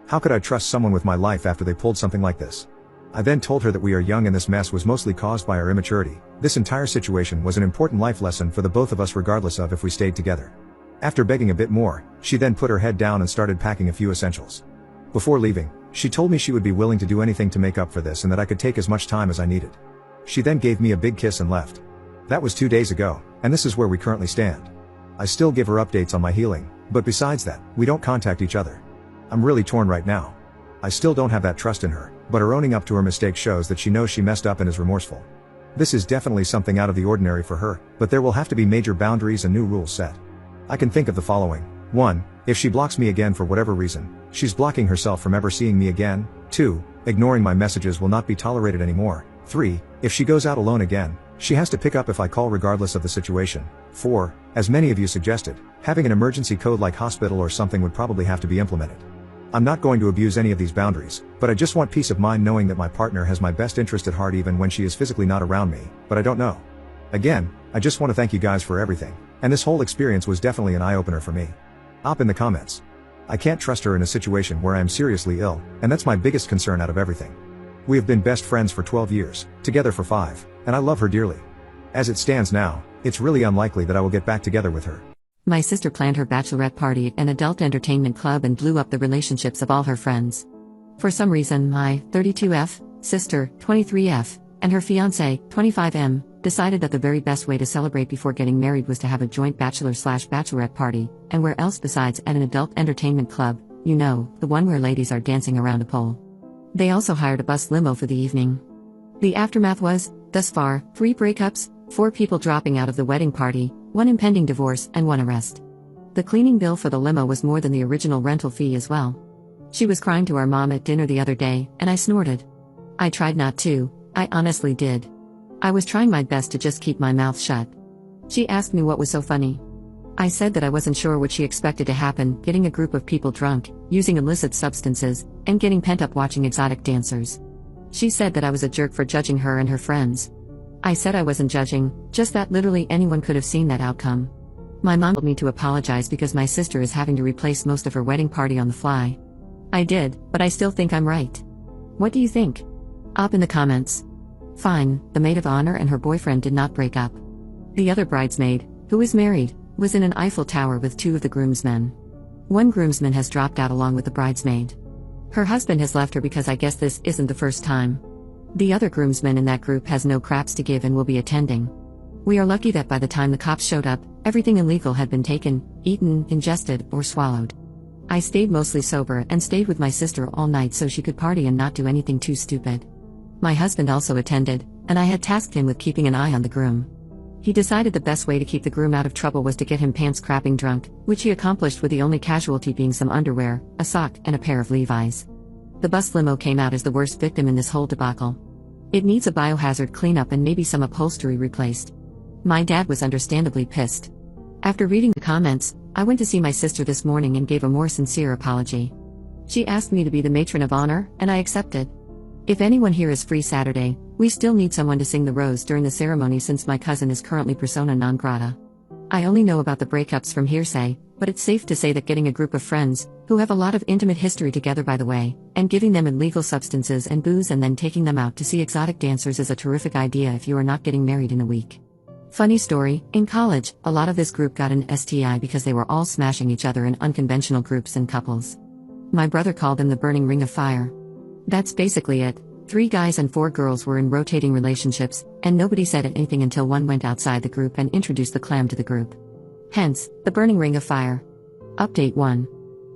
How could I trust someone with my life after they pulled something like this? I then told her that we are young and this mess was mostly caused by our immaturity. This entire situation was an important life lesson for the both of us regardless of if we stayed together. After begging a bit more, she then put her head down and started packing a few essentials. Before leaving, she told me she would be willing to do anything to make up for this and that I could take as much time as I needed. She then gave me a big kiss and left. That was 2 days ago, and this is where we currently stand. I still give her updates on my healing, but besides that, we don't contact each other. I'm really torn right now. I still don't have that trust in her, but her owning up to her mistake shows that she knows she messed up and is remorseful. This is definitely something out of the ordinary for her, but there will have to be major boundaries and new rules set. I can think of the following. 1. If she blocks me again for whatever reason, she's blocking herself from ever seeing me again. 2. Ignoring my messages will not be tolerated anymore. 3. If she goes out alone again, she has to pick up if I call regardless of the situation. 4. As many of you suggested, having an emergency code like hospital or something would probably have to be implemented. I'm not going to abuse any of these boundaries, but I just want peace of mind knowing that my partner has my best interest at heart even when she is physically not around me, but I don't know. Again, I just want to thank you guys for everything, and this whole experience was definitely an eye-opener for me. Op in the comments. I can't trust her in a situation where I am seriously ill, and that's my biggest concern out of everything. We have been best friends for 12 years, together for 5, and I love her dearly. As it stands now, it's really unlikely that I will get back together with her. My sister planned her bachelorette party at an adult entertainment club and blew up the relationships of all her friends. For some reason, my 32F sister, 23F, and her fiancé, 25M, decided that the very best way to celebrate before getting married was to have a joint bachelor/bachelorette party, and where else besides at an adult entertainment club, you know, the one where ladies are dancing around a pole. They also hired a bus limo for the evening. The aftermath was, thus far, 3 breakups, 4 people dropping out of the wedding party, 1 impending divorce, and 1 arrest. The cleaning bill for the limo was more than the original rental fee as well. She was crying to our mom at dinner the other day, and I snorted. I tried not to, I honestly did. I was trying my best to just keep my mouth shut. She asked me what was so funny. I said that I wasn't sure what she expected to happen, getting a group of people drunk, using illicit substances, and getting pent up watching exotic dancers. She said that I was a jerk for judging her and her friends. I said I wasn't judging, just that literally anyone could have seen that outcome. My mom told me to apologize because my sister is having to replace most of her wedding party on the fly. I did, but I still think I'm right. What do you think? Up in the comments. Fine, the maid of honor and her boyfriend did not break up. The other bridesmaid, who is married, was in an Eiffel Tower with 2 of the groomsmen. 1 groomsman has dropped out along with the bridesmaid. Her husband has left her because I guess this isn't the first time. The other groomsman in that group has no craps to give and will be attending. We are lucky that by the time the cops showed up, everything illegal had been taken, eaten, ingested, or swallowed. I stayed mostly sober and stayed with my sister all night so she could party and not do anything too stupid. My husband also attended, and I had tasked him with keeping an eye on the groom. He decided the best way to keep the groom out of trouble was to get him pants crapping drunk, which he accomplished with the only casualty being some underwear, a sock, and a pair of Levi's. The bus limo came out as the worst victim in this whole debacle. It needs a biohazard cleanup and maybe some upholstery replaced. My dad was understandably pissed. After reading the comments, I went to see my sister this morning and gave a more sincere apology. She asked me to be the matron of honor, and I accepted. If anyone here is free Saturday, we still need someone to sing the rose during the ceremony since my cousin is currently persona non grata. I only know about the breakups from hearsay, but it's safe to say that getting a group of friends, who have a lot of intimate history together by the way, and giving them illegal substances and booze and then taking them out to see exotic dancers is a terrific idea if you are not getting married in a week. Funny story, in college, a lot of this group got an STI because they were all smashing each other in unconventional groups and couples. My brother called them the burning ring of fire. That's basically it. 3 guys and 4 girls were in rotating relationships, and nobody said anything until one went outside the group and introduced the clam to the group. Hence, the burning ring of fire. Update 1.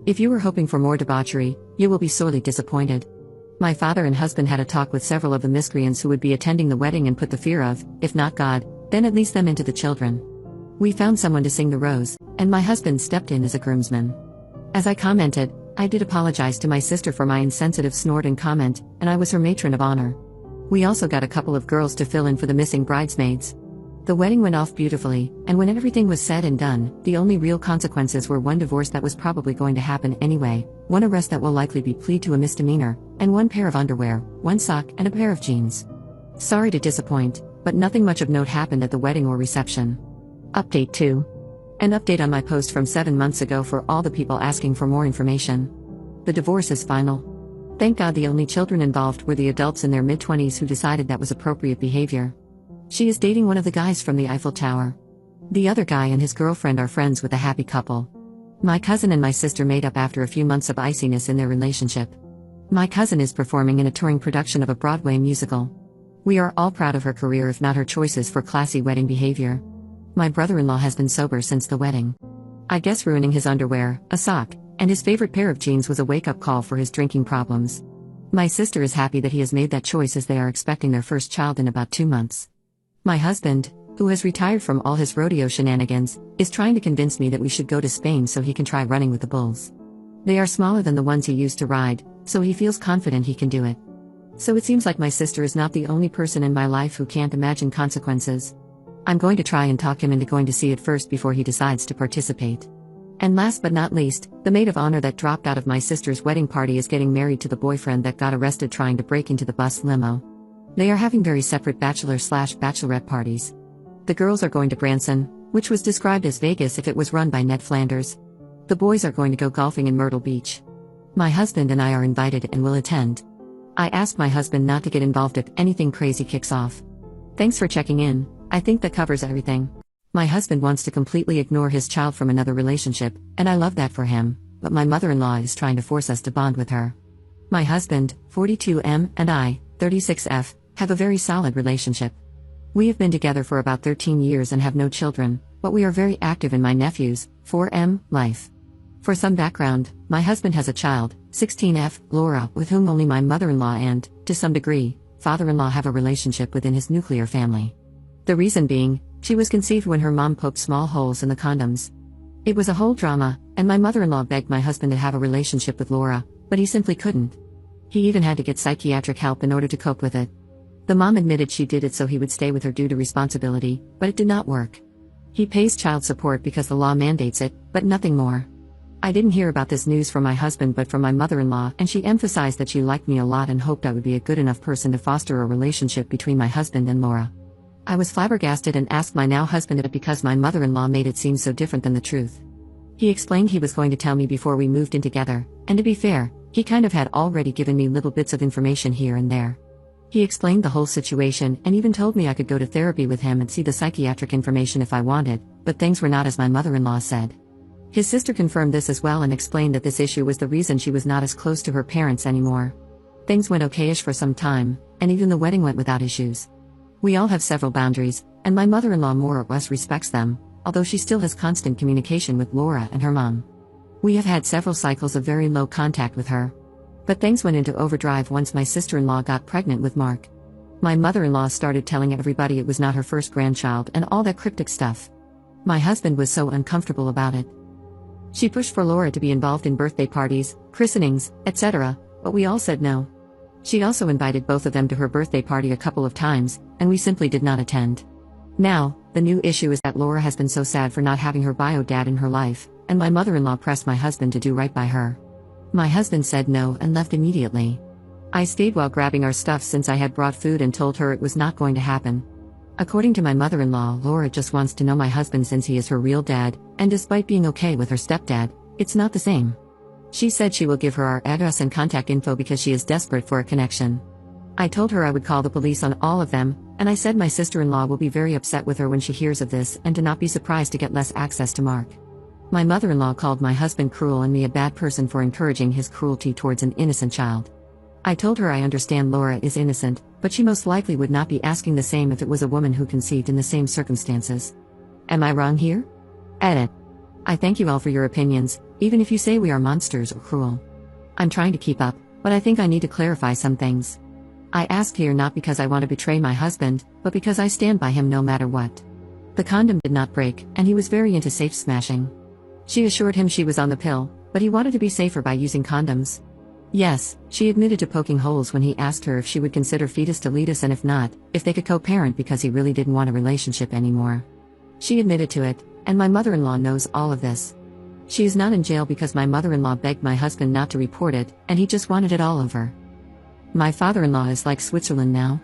If you were hoping for more debauchery, you will be sorely disappointed. My father and husband had a talk with several of the miscreants who would be attending the wedding and put the fear of, if not God, then at least them into the children. We found someone to sing the rose, and my husband stepped in as a groomsman. As I commented, I did apologize to my sister for my insensitive snort and comment, and I was her matron of honor. We also got a couple of girls to fill in for the missing bridesmaids. The wedding went off beautifully, and when everything was said and done, the only real consequences were 1 divorce that was probably going to happen anyway, 1 arrest that will likely be plead to a misdemeanor, and 1 pair of underwear, 1 sock, and a pair of jeans. Sorry to disappoint, but nothing much of note happened at the wedding or reception. Update 2. An update on my post from 7 months ago for all the people asking for more information. The divorce is final. Thank God the only children involved were the adults in their mid-20s who decided that was appropriate behavior. She is dating one of the guys from the Eiffel Tower. The other guy and his girlfriend are friends with a happy couple. My cousin and my sister made up after a few months of iciness in their relationship. My cousin is performing in a touring production of a Broadway musical. We are all proud of her career if not her choices for classy wedding behavior. My brother-in-law has been sober since the wedding. I guess ruining his underwear, a sock, and his favorite pair of jeans was a wake-up call for his drinking problems. My sister is happy that he has made that choice as they are expecting their first child in about 2 months. My husband, who has retired from all his rodeo shenanigans, is trying to convince me that we should go to Spain so he can try running with the bulls. They are smaller than the ones he used to ride, so he feels confident he can do it. So it seems like my sister is not the only person in my life who can't imagine consequences. I'm going to try and talk him into going to see it first before he decides to participate. And last but not least, the maid of honor that dropped out of my sister's wedding party is getting married to the boyfriend that got arrested trying to break into the bus limo. They are having very separate bachelor/bachelorette parties. The girls are going to Branson, which was described as Vegas if it was run by Ned Flanders. The boys are going to go golfing in Myrtle Beach. My husband and I are invited and will attend. I asked my husband not to get involved if anything crazy kicks off. Thanks for checking in. I think that covers everything. My husband wants to completely ignore his child from another relationship, and I love that for him, but my mother-in-law is trying to force us to bond with her. My husband, 42M, and I, 36F, have a very solid relationship. We have been together for about 13 years and have no children, but we are very active in my nephew's, 4M, life. For some background, my husband has a child, 16F, Laura, with whom only my mother-in-law and, to some degree, father-in-law have a relationship within his nuclear family. The reason being, she was conceived when her mom poked small holes in the condoms. It was a whole drama, and my mother-in-law begged my husband to have a relationship with Laura, but he simply couldn't. He even had to get psychiatric help in order to cope with it. The mom admitted she did it so he would stay with her due to responsibility, but it did not work. He pays child support because the law mandates it, but nothing more. I didn't hear about this news from my husband but from my mother-in-law, and she emphasized that she liked me a lot and hoped I would be a good enough person to foster a relationship between my husband and Laura. I was flabbergasted and asked my now husband it because my mother-in-law made it seem so different than the truth. He explained he was going to tell me before we moved in together, and to be fair, he kind of had already given me little bits of information here and there. He explained the whole situation and even told me I could go to therapy with him and see the psychiatric information if I wanted, but things were not as my mother-in-law said. His sister confirmed this as well and explained that this issue was the reason she was not as close to her parents anymore. Things went okayish for some time, and even the wedding went without issues. We all have several boundaries, and my mother-in-law more or less respects them, although she still has constant communication with Laura and her mom. We have had several cycles of very low contact with her. But things went into overdrive once my sister-in-law got pregnant with Mark. My mother-in-law started telling everybody it was not her first grandchild and all that cryptic stuff. My husband was so uncomfortable about it. She pushed for Laura to be involved in birthday parties, christenings, etc., but we all said no. She also invited both of them to her birthday party a couple of times, and we simply did not attend. Now, the new issue is that Laura has been so sad for not having her bio dad in her life, and my mother-in-law pressed my husband to do right by her. My husband said no and left immediately. I stayed while grabbing our stuff since I had brought food and told her it was not going to happen. According to my mother-in-law, Laura just wants to know my husband since he is her real dad, and despite being okay with her stepdad, it's not the same. She said she will give her our address and contact info because she is desperate for a connection. I told her I would call the police on all of them, and I said my sister-in-law will be very upset with her when she hears of this and to not be surprised to get less access to Mark. My mother-in-law called my husband cruel and me a bad person for encouraging his cruelty towards an innocent child. I told her I understand Laura is innocent, but she most likely would not be asking the same if it was a woman who conceived in the same circumstances. Am I wrong here? Edit. I thank you all for your opinions, even if you say we are monsters or cruel. I'm trying to keep up, but I think I need to clarify some things. I asked here not because I want to betray my husband, but because I stand by him no matter what. The condom did not break, and he was very into safe smashing. She assured him she was on the pill, but he wanted to be safer by using condoms. Yes, she admitted to poking holes when he asked her if she would consider fetus deletus and if not, if they could co-parent because he really didn't want a relationship anymore. She admitted to it, and my mother-in-law knows all of this. She is not in jail because my mother-in-law begged my husband not to report it, and he just wanted it all over. My father-in-law is like Switzerland now.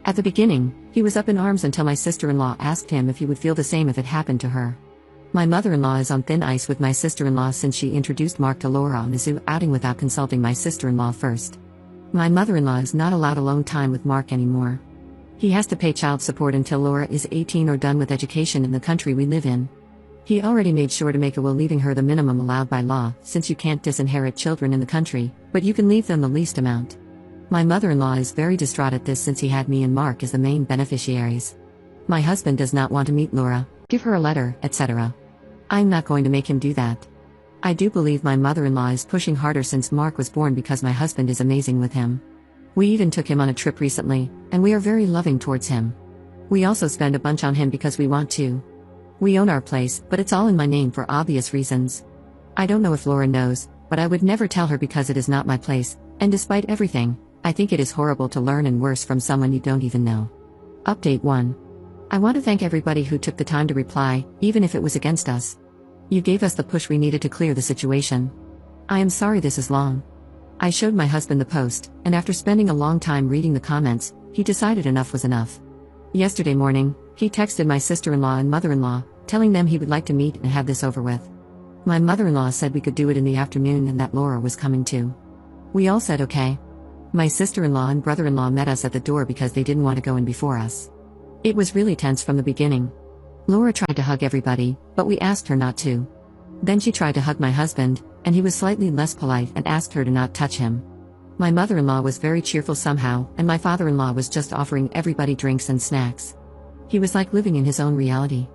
At the beginning, he was up in arms until my sister-in-law asked him if he would feel the same if it happened to her. My mother-in-law is on thin ice with my sister-in-law since she introduced Mark to Laura on the zoo outing without consulting my sister-in-law first. My mother-in-law is not allowed alone time with Mark anymore. He has to pay child support until Laura is 18 or done with education in the country we live in. He already made sure to make a will leaving her the minimum allowed by law, since you can't disinherit children in the country, but you can leave them the least amount. My mother-in-law is very distraught at this since he had me and Mark as the main beneficiaries. My husband does not want to meet Laura, give her a letter, etc. I'm not going to make him do that. I do believe my mother-in-law is pushing harder since Mark was born because my husband is amazing with him. We even took him on a trip recently, and we are very loving towards him. We also spend a bunch on him because we want to. We own our place, but it's all in my name for obvious reasons. I don't know if Laura knows, but I would never tell her because it is not my place, and despite everything, I think it is horrible to learn and worse from someone you don't even know. Update 1. I want to thank everybody who took the time to reply, even if it was against us. You gave us the push we needed to clear the situation. I am sorry this is long. I showed my husband the post, and after spending a long time reading the comments, he decided enough was enough. Yesterday morning, he texted my sister-in-law and mother-in-law, telling them he would like to meet and have this over with. My mother-in-law said we could do it in the afternoon and that Laura was coming too. We all said okay. My sister-in-law and brother-in-law met us at the door because they didn't want to go in before us. It was really tense from the beginning. Laura tried to hug everybody, but we asked her not to. Then she tried to hug my husband, and he was slightly less polite and asked her to not touch him. My mother-in-law was very cheerful somehow, and my father-in-law was just offering everybody drinks and snacks. He was like living in his own reality.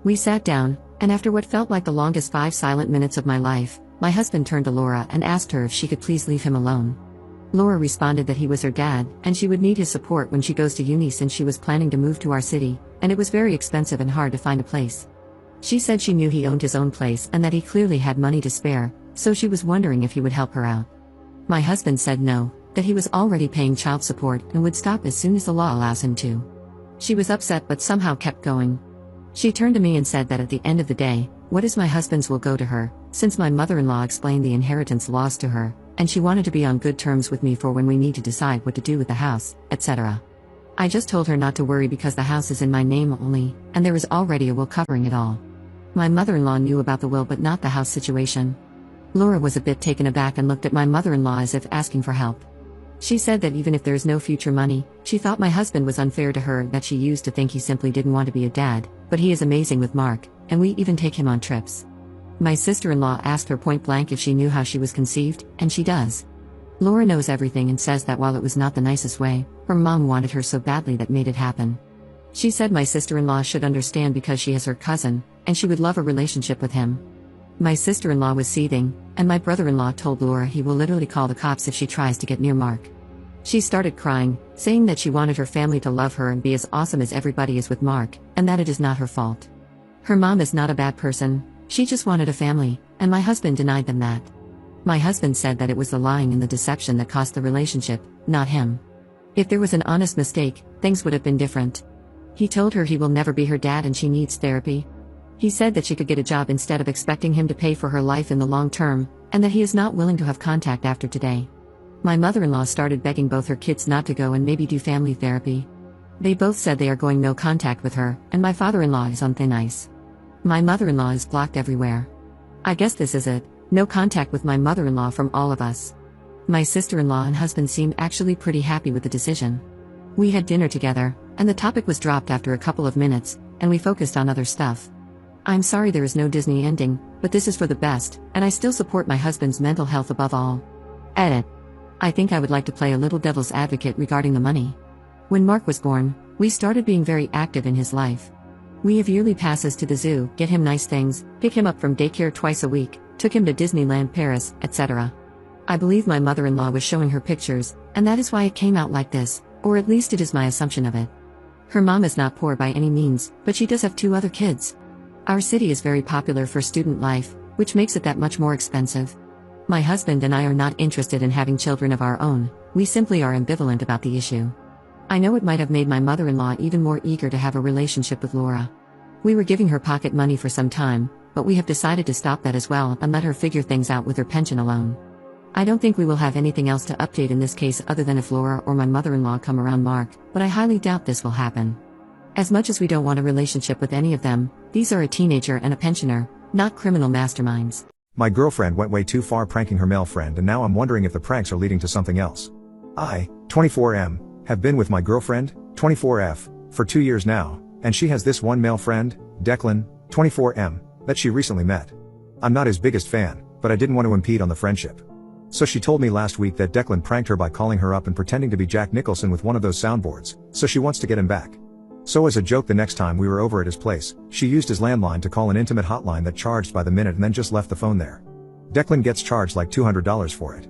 We sat down, and after what felt like the longest 5 silent minutes of my life, my husband turned to Laura and asked her if she could please leave him alone. Laura responded that he was her dad, and she would need his support when she goes to uni since she was planning to move to our city, and it was very expensive and hard to find a place. She said she knew he owned his own place and that he clearly had money to spare, so she was wondering if he would help her out. My husband said no, that he was already paying child support and would stop as soon as the law allows him to. She was upset but somehow kept going. She turned to me and said that at the end of the day, what is my husband's will go to her, since my mother-in-law explained the inheritance laws to her, and she wanted to be on good terms with me for when we need to decide what to do with the house, etc. I just told her not to worry because the house is in my name only, and there is already a will covering it all. My mother-in-law knew about the will but not the house situation. Laura was a bit taken aback and looked at my mother-in-law as if asking for help. She said that even if there's no future money, she thought my husband was unfair to her, that she used to think he simply didn't want to be a dad, but he is amazing with Mark, and we even take him on trips. My sister-in-law asked her point blank if she knew how she was conceived, and she does. Laura knows everything and says that while it was not the nicest way, her mom wanted her so badly that made it happen. She said my sister-in-law should understand because she is her cousin, and she would love a relationship with him. My sister-in-law was seething, and my brother-in-law told Laura he will literally call the cops if she tries to get near Mark. She started crying, saying that she wanted her family to love her and be as awesome as everybody is with Mark, and that it is not her fault. Her mom is not a bad person, she just wanted a family, and my husband denied them that. My husband said that it was the lying and the deception that cost the relationship, not him. If there was an honest mistake, things would have been different. He told her he will never be her dad and she needs therapy. He said that she could get a job instead of expecting him to pay for her life in the long term, and that he is not willing to have contact after today. My mother-in-law started begging both her kids not to go and maybe do family therapy. They both said they are going no contact with her, and my father-in-law is on thin ice. My mother-in-law is blocked everywhere. I guess this is it, no contact with my mother-in-law from all of us. My sister-in-law and husband seemed actually pretty happy with the decision. We had dinner together, and the topic was dropped after a couple of minutes, and we focused on other stuff. I'm sorry there is no Disney ending, but this is for the best, and I still support my husband's mental health above all. Edit. I think I would like to play a little devil's advocate regarding the money. When Mark was born, we started being very active in his life. We have yearly passes to the zoo, get him nice things, pick him up from daycare twice a week, took him to Disneyland Paris, etc. I believe my mother-in-law was showing her pictures, and that is why it came out like this, or at least it is my assumption of it. Her mom is not poor by any means, but she does have 2 other kids. Our city is very popular for student life, which makes it that much more expensive. My husband and I are not interested in having children of our own, we simply are ambivalent about the issue. I know it might have made my mother-in-law even more eager to have a relationship with Laura. We were giving her pocket money for some time, but we have decided to stop that as well and let her figure things out with her pension alone. I don't think we will have anything else to update in this case other than if Laura or my mother-in-law come around Mark, but I highly doubt this will happen. As much as we don't want a relationship with any of them, these are a teenager and a pensioner, not criminal masterminds. My girlfriend went way too far pranking her male friend, and now I'm wondering if the pranks are leading to something else. I, 24M, have been with my girlfriend, 24F, for 2 years now, and she has this one male friend, Declan, 24M, that she recently met. I'm not his biggest fan, but I didn't want to impede on the friendship. So she told me last week that Declan pranked her by calling her up and pretending to be Jack Nicholson with one of those soundboards, so she wants to get him back. So as a joke, the next time we were over at his place, she used his landline to call an intimate hotline that charged by the minute and then just left the phone there. Declan gets charged like $200 for it.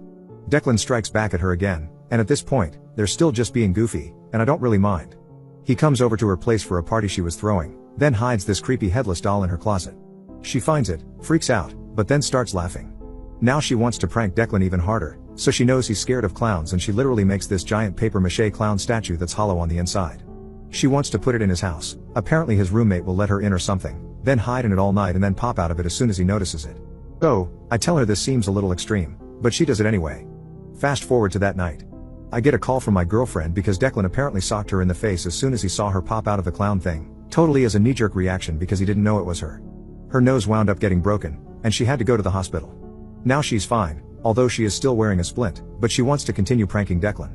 Declan strikes back at her again, and at this point, they're still just being goofy, and I don't really mind. He comes over to her place for a party she was throwing, then hides this creepy headless doll in her closet. She finds it, freaks out, but then starts laughing. Now she wants to prank Declan even harder, so she knows he's scared of clowns and she literally makes this giant papier-mâché clown statue that's hollow on the inside. She wants to put it in his house, apparently his roommate will let her in or something, then hide in it all night and then pop out of it as soon as he notices it. So, I tell her this seems a little extreme, but she does it anyway. Fast forward to that night. I get a call from my girlfriend because Declan apparently socked her in the face as soon as he saw her pop out of the clown thing, totally as a knee-jerk reaction because he didn't know it was her. Her nose wound up getting broken, and she had to go to the hospital. Now she's fine, although she is still wearing a splint, but she wants to continue pranking Declan.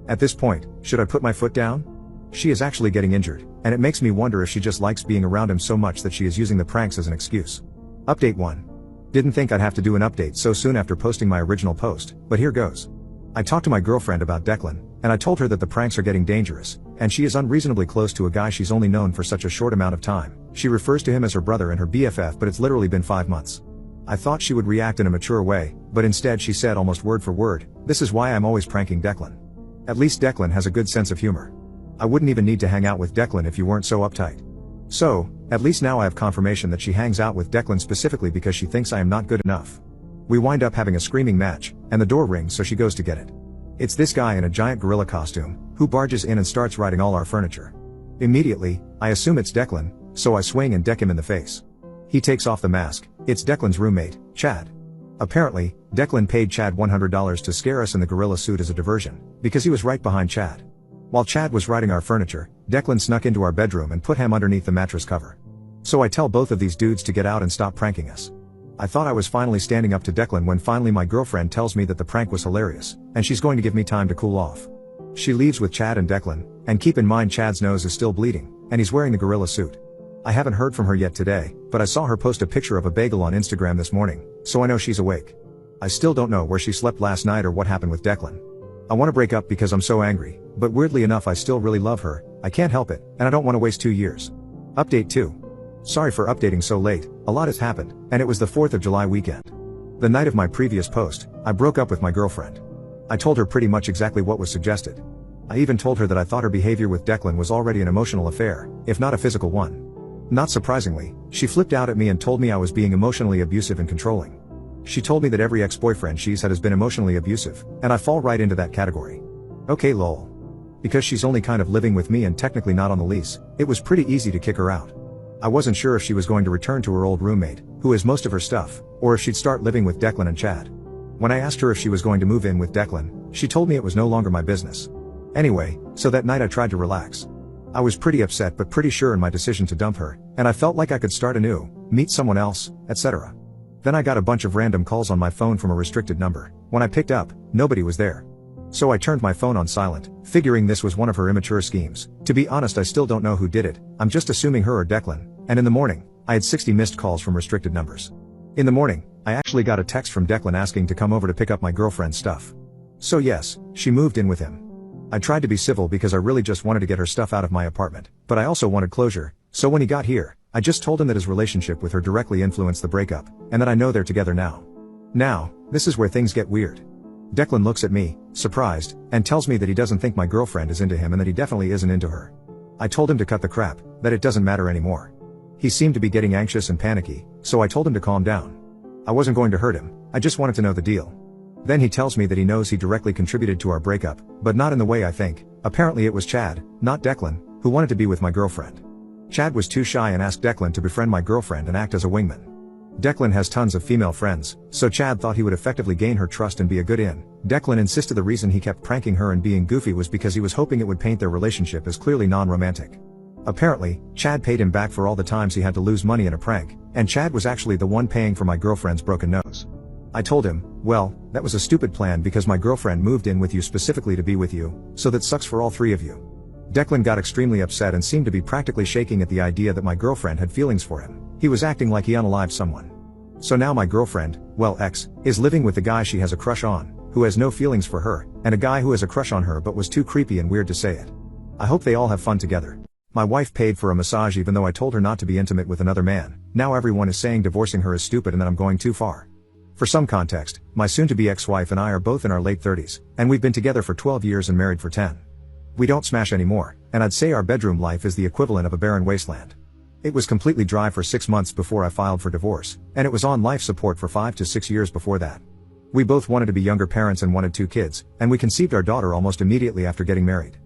At this point, should I put my foot down? She is actually getting injured, and it makes me wonder if she just likes being around him so much that she is using the pranks as an excuse. Update 1. Didn't think I'd have to do an update so soon after posting my original post, but here goes. I talked to my girlfriend about Declan, and I told her that the pranks are getting dangerous, and she is unreasonably close to a guy she's only known for such a short amount of time. She refers to him as her brother and her BFF, but it's literally been 5 months. I thought she would react in a mature way, but instead she said almost word for word, "This is why I'm always pranking Declan." At least Declan has a good sense of humor. I wouldn't even need to hang out with Declan if you weren't so uptight. So, at least now I have confirmation that she hangs out with Declan specifically because she thinks I am not good enough. We wind up having a screaming match, and the door rings so she goes to get it. It's this guy in a giant gorilla costume, who barges in and starts riding all our furniture. Immediately, I assume it's Declan, so I swing and deck him in the face. He takes off the mask. It's Declan's roommate, Chad. Apparently, Declan paid Chad $100 to scare us in the gorilla suit as a diversion, because he was right behind Chad. While Chad was riding our furniture, Declan snuck into our bedroom and put him underneath the mattress cover. So I tell both of these dudes to get out and stop pranking us. I thought I was finally standing up to Declan when finally my girlfriend tells me that the prank was hilarious, and she's going to give me time to cool off. She leaves with Chad and Declan, and keep in mind Chad's nose is still bleeding, and he's wearing the gorilla suit. I haven't heard from her yet today, but I saw her post a picture of a bagel on Instagram this morning, so I know she's awake. I still don't know where she slept last night or what happened with Declan. I want to break up because I'm so angry, but weirdly enough I still really love her, I can't help it, and I don't want to waste 2 years. Update 2. Sorry for updating so late, a lot has happened, and it was the 4th of July weekend. The night of my previous post, I broke up with my girlfriend. I told her pretty much exactly what was suggested. I even told her that I thought her behavior with Declan was already an emotional affair, if not a physical one. Not surprisingly, she flipped out at me and told me I was being emotionally abusive and controlling. She told me that every ex-boyfriend she's had has been emotionally abusive, and I fall right into that category. Okay lol. Because she's only kind of living with me and technically not on the lease, it was pretty easy to kick her out. I wasn't sure if she was going to return to her old roommate, who has most of her stuff, or if she'd start living with Declan and Chad. When I asked her if she was going to move in with Declan, she told me it was no longer my business. Anyway, so that night I tried to relax. I was pretty upset but pretty sure in my decision to dump her, and I felt like I could start anew, meet someone else, etc. Then I got a bunch of random calls on my phone from a restricted number. When I picked up, nobody was there. So I turned my phone on silent, figuring this was one of her immature schemes. To be honest, I still don't know who did it, I'm just assuming her or Declan, and in the morning, I had 60 missed calls from restricted numbers. In the morning, I actually got a text from Declan asking to come over to pick up my girlfriend's stuff. So yes, she moved in with him. I tried to be civil because I really just wanted to get her stuff out of my apartment, but I also wanted closure, so when he got here, I just told him that his relationship with her directly influenced the breakup, and that I know they're together now. Now, this is where things get weird. Declan looks at me, surprised, and tells me that he doesn't think my girlfriend is into him and that he definitely isn't into her. I told him to cut the crap, that it doesn't matter anymore. He seemed to be getting anxious and panicky, so I told him to calm down. I wasn't going to hurt him, I just wanted to know the deal. Then he tells me that he knows he directly contributed to our breakup, but not in the way I think. Apparently it was Chad, not Declan, who wanted to be with my girlfriend. Chad was too shy and asked Declan to befriend my girlfriend and act as a wingman. Declan has tons of female friends, so Chad thought he would effectively gain her trust and be a good in. Declan insisted the reason he kept pranking her and being goofy was because he was hoping it would paint their relationship as clearly non-romantic. Apparently, Chad paid him back for all the times he had to lose money in a prank, and Chad was actually the one paying for my girlfriend's broken nose. I told him, well, that was a stupid plan because my girlfriend moved in with you specifically to be with you, so that sucks for all three of you. Declan got extremely upset and seemed to be practically shaking at the idea that my girlfriend had feelings for him. He was acting like he unalived someone. So now my girlfriend, well ex, is living with the guy she has a crush on, who has no feelings for her, and a guy who has a crush on her but was too creepy and weird to say it. I hope they all have fun together. My wife paid for a massage even though I told her not to be intimate with another man. Now everyone is saying divorcing her is stupid and that I'm going too far. For some context, my soon-to-be ex-wife and I are both in our late 30s, and we've been together for 12 years and married for 10. We don't smash anymore, and I'd say our bedroom life is the equivalent of a barren wasteland. It was completely dry for 6 months before I filed for divorce, and it was on life support for 5 to 6 years before that. We both wanted to be younger parents and wanted 2 kids, and we conceived our daughter almost immediately after getting married.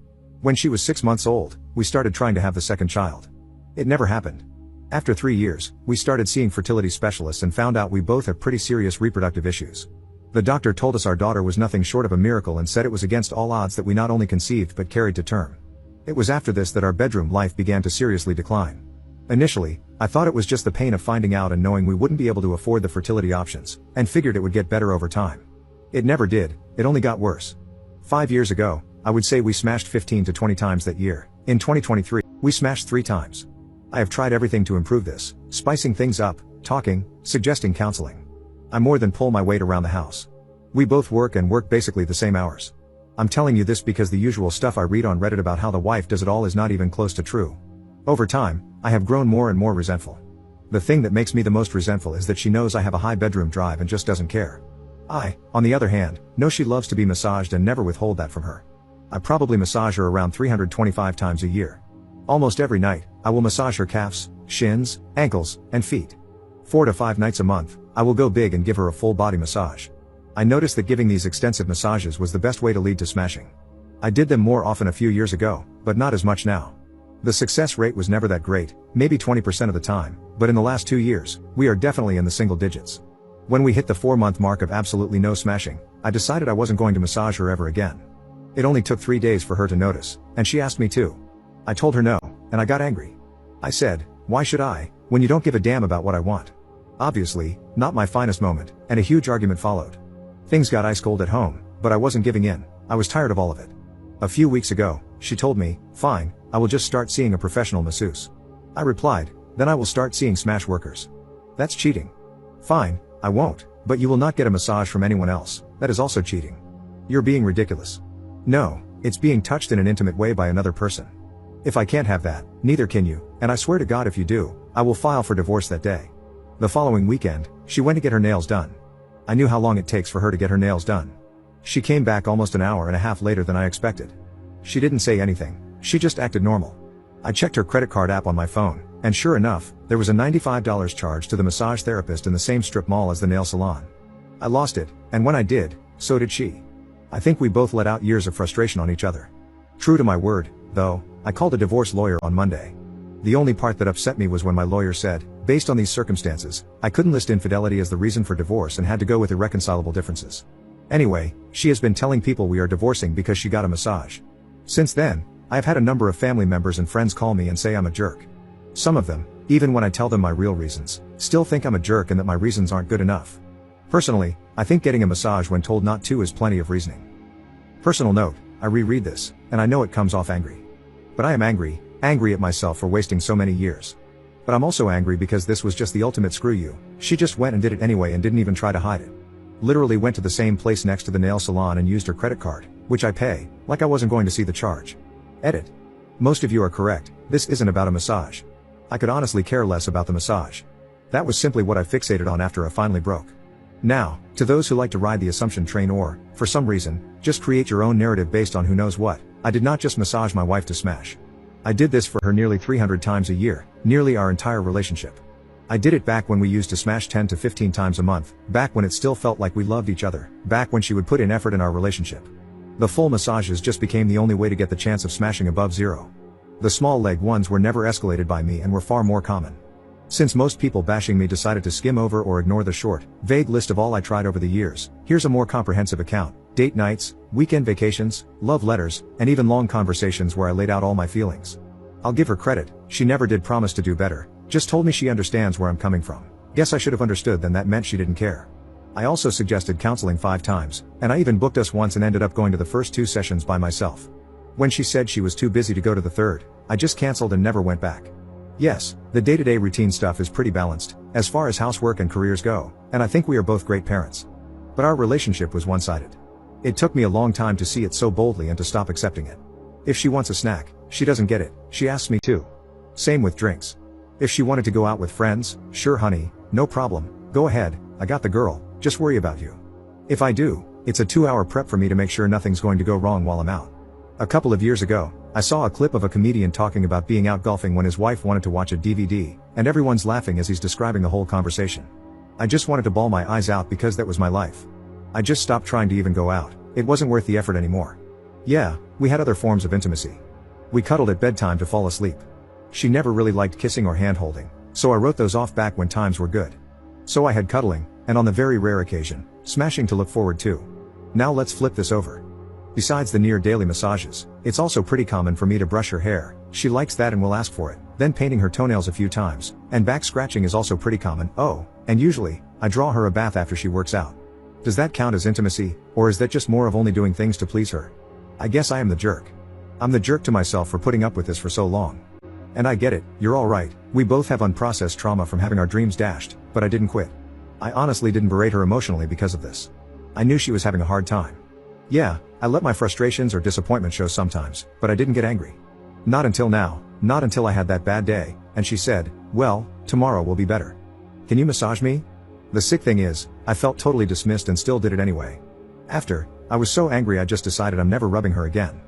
When she was 6 months old, we started trying to have the second child. It never happened. After 3 years, we started seeing fertility specialists and found out we both have pretty serious reproductive issues. The doctor told us our daughter was nothing short of a miracle and said it was against all odds that we not only conceived but carried to term. It was after this that our bedroom life began to seriously decline. Initially, I thought it was just the pain of finding out and knowing we wouldn't be able to afford the fertility options, and figured it would get better over time. It never did, it only got worse. 5 years ago, I would say we smashed 15 to 20 times that year, In 2023, we smashed 3 times. I have tried everything to improve this, spicing things up, talking, suggesting counseling. I more than pull my weight around the house. We both work basically the same hours. I'm telling you this because the usual stuff I read on Reddit about how the wife does it all is not even close to true. Over time, I have grown more and more resentful. The thing that makes me the most resentful is that she knows I have a high bedroom drive and just doesn't care. I, on the other hand, know she loves to be massaged and never withhold that from her. I probably massage her around 325 times a year. Almost every night, I will massage her calves, shins, ankles, and feet. 4 to 5 nights a month, I will go big and give her a full body massage. I noticed that giving these extensive massages was the best way to lead to smashing. I did them more often a few years ago, but not as much now. The success rate was never that great, maybe 20% of the time, but in the last 2 years, we are definitely in the single digits. When we hit the 4-month mark of absolutely no smashing, I decided I wasn't going to massage her ever again. It only took 3 days for her to notice, and she asked me to. I told her no, and I got angry. I said, "Why should I, when you don't give a damn about what I want?" Obviously, not my finest moment, and a huge argument followed. Things got ice cold at home, but I wasn't giving in. I was tired of all of it. A few weeks ago, she told me, "Fine, I will just start seeing a professional masseuse." I replied, "Then I will start seeing smash workers." "That's cheating." "Fine, I won't, but you will not get a massage from anyone else. That is also cheating." "You're being ridiculous." "No, it's being touched in an intimate way by another person. If I can't have that, neither can you, and I swear to God if you do, I will file for divorce that day." The following weekend, she went to get her nails done. I knew how long it takes for her to get her nails done. She came back almost an hour and a half later than I expected. She didn't say anything, she just acted normal. I checked her credit card app on my phone, and sure enough, there was a $95 charge to the massage therapist in the same strip mall as the nail salon. I lost it, and when I did, so did she. I think we both let out years of frustration on each other. True to my word, though, I called a divorce lawyer on Monday. The only part that upset me was when my lawyer said, based on these circumstances, I couldn't list infidelity as the reason for divorce and had to go with irreconcilable differences. Anyway, she has been telling people we are divorcing because she got a massage. Since then, I have had a number of family members and friends call me and say I'm a jerk. Some of them, even when I tell them my real reasons, still think I'm a jerk and that my reasons aren't good enough. Personally, I think getting a massage when told not to is plenty of reasoning. Personal note, I reread this, and I know it comes off angry. But I am angry at myself for wasting so many years. But I'm also angry because this was just the ultimate screw you. She just went and did it anyway and didn't even try to hide it. Literally went to the same place next to the nail salon and used her credit card, which I pay, like I wasn't going to see the charge. Edit. Most of you are correct, this isn't about a massage. I could honestly care less about the massage. That was simply what I fixated on after I finally broke. Now, to those who like to ride the assumption train or, for some reason, just create your own narrative based on who knows what, I did not just massage my wife to smash. I did this for her nearly 300 times a year, nearly our entire relationship. I did it back when we used to smash 10 to 15 times a month, back when it still felt like we loved each other, back when she would put in effort in our relationship. The full massages just became the only way to get the chance of smashing above zero. The small leg ones were never escalated by me and were far more common. Since most people bashing me decided to skim over or ignore the short, vague list of all I tried over the years, here's a more comprehensive account: date nights, weekend vacations, love letters, and even long conversations where I laid out all my feelings. I'll give her credit, she never did promise to do better, just told me she understands where I'm coming from. Guess I should have understood then that meant she didn't care. I also suggested counseling 5 times, and I even booked us once and ended up going to the first 2 sessions by myself. When she said she was too busy to go to the third, I just canceled and never went back. Yes, the day-to-day routine stuff is pretty balanced, as far as housework and careers go, and I think we are both great parents. But our relationship was one-sided. It took me a long time to see it so boldly and to stop accepting it. If she wants a snack, she doesn't get it, she asks me to. Same with drinks. If she wanted to go out with friends, sure honey, no problem, go ahead, I got the girl, just worry about you. If I do, it's a 2-hour prep for me to make sure nothing's going to go wrong while I'm out. A couple of years ago, I saw a clip of a comedian talking about being out golfing when his wife wanted to watch a DVD, and everyone's laughing as he's describing the whole conversation. I just wanted to bawl my eyes out because that was my life. I just stopped trying to even go out, it wasn't worth the effort anymore. Yeah, we had other forms of intimacy. We cuddled at bedtime to fall asleep. She never really liked kissing or hand-holding, so I wrote those off back when times were good. So I had cuddling, and on the very rare occasion, smashing to look forward to. Now let's flip this over. Besides the near-daily massages, it's also pretty common for me to brush her hair, she likes that and will ask for it, then painting her toenails a few times, and back scratching is also pretty common, oh, and usually, I draw her a bath after she works out. Does that count as intimacy, or is that just more of only doing things to please her? I guess I am the jerk. I'm the jerk to myself for putting up with this for so long. And I get it, you're alright, we both have unprocessed trauma from having our dreams dashed, but I didn't quit. I honestly didn't berate her emotionally because of this. I knew she was having a hard time. Yeah, I let my frustrations or disappointment show sometimes, but I didn't get angry. Not until now, not until I had that bad day, and she said, well, tomorrow will be better. Can you massage me? The sick thing is, I felt totally dismissed and still did it anyway. After, I was so angry I just decided I'm never rubbing her again.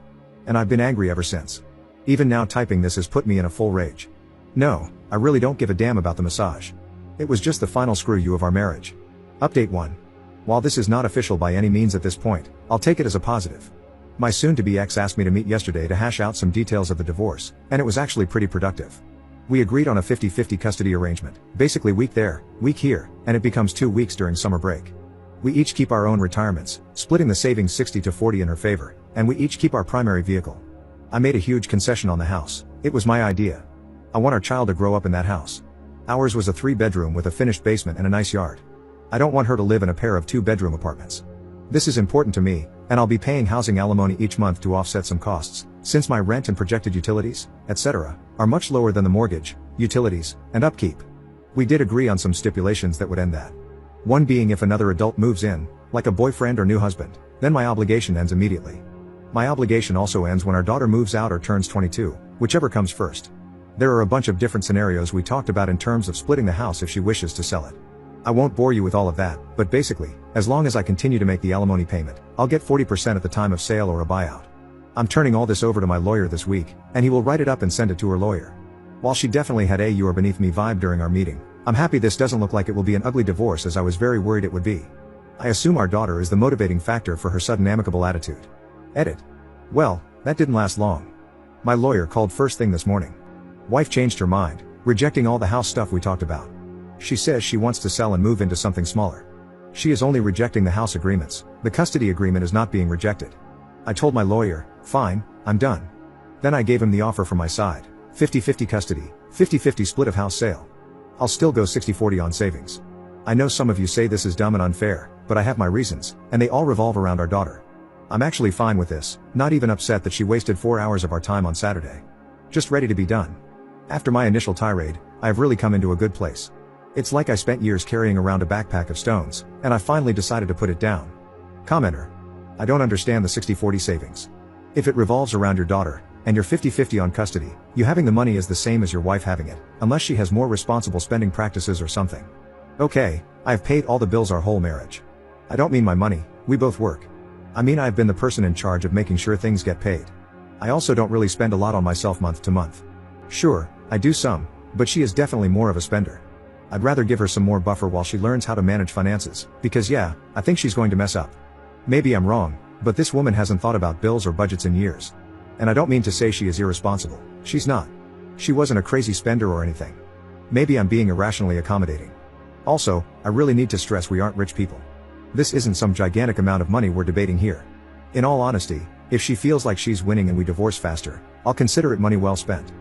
And I've been angry ever since. Even now typing this has put me in a full rage. No, I really don't give a damn about the massage. It was just the final screw you of our marriage. Update 1. While this is not official by any means at this point, I'll take it as a positive. My soon-to-be ex asked me to meet yesterday to hash out some details of the divorce, and it was actually pretty productive. We agreed on a 50-50 custody arrangement, basically week there, week here, and it becomes 2 weeks during summer break. We each keep our own retirements, splitting the savings 60-40 in her favor, and we each keep our primary vehicle. I made a huge concession on the house. It was my idea. I want our child to grow up in that house. Ours was a 3-bedroom with a finished basement and a nice yard. I don't want her to live in a pair of 2-bedroom apartments. This is important to me, and I'll be paying housing alimony each month to offset some costs, since my rent and projected utilities, etc., are much lower than the mortgage, utilities, and upkeep. We did agree on some stipulations that would end that. One being if another adult moves in, like a boyfriend or new husband, then my obligation ends immediately. My obligation also ends when our daughter moves out or turns 22, whichever comes first. There are a bunch of different scenarios we talked about in terms of splitting the house if she wishes to sell it. I won't bore you with all of that, but basically, as long as I continue to make the alimony payment, I'll get 40% at the time of sale or a buyout. I'm turning all this over to my lawyer this week, and he will write it up and send it to her lawyer. While she definitely had a "you are beneath me" vibe during our meeting, I'm happy this doesn't look like it will be an ugly divorce as I was very worried it would be. I assume our daughter is the motivating factor for her sudden amicable attitude. Edit. Well, that didn't last long. My lawyer called first thing this morning. Wife changed her mind, rejecting all the house stuff we talked about. She says she wants to sell and move into something smaller. She is only rejecting the house agreements, the custody agreement is not being rejected. I told my lawyer, fine, I'm done. Then I gave him the offer from my side, 50-50 custody, 50-50 split of house sale. I'll still go 60-40 on savings. I know some of you say this is dumb and unfair, but I have my reasons, and they all revolve around our daughter. I'm actually fine with this, not even upset that she wasted 4 hours of our time on Saturday. Just ready to be done. After my initial tirade, I have really come into a good place. It's like I spent years carrying around a backpack of stones, and I finally decided to put it down. Commenter. I don't understand the 60-40 savings. If it revolves around your daughter, and you're 50-50 on custody, you having the money is the same as your wife having it, unless she has more responsible spending practices or something. Okay, I've paid all the bills our whole marriage. I don't mean my money, we both work. I mean I've been the person in charge of making sure things get paid. I also don't really spend a lot on myself month to month. Sure, I do some, but she is definitely more of a spender. I'd rather give her some more buffer while she learns how to manage finances, because yeah, I think she's going to mess up. Maybe I'm wrong, but this woman hasn't thought about bills or budgets in years. And I don't mean to say she is irresponsible, she's not. She wasn't a crazy spender or anything. Maybe I'm being irrationally accommodating. Also, I really need to stress we aren't rich people. This isn't some gigantic amount of money we're debating here. In all honesty, if she feels like she's winning and we divorce faster, I'll consider it money well spent.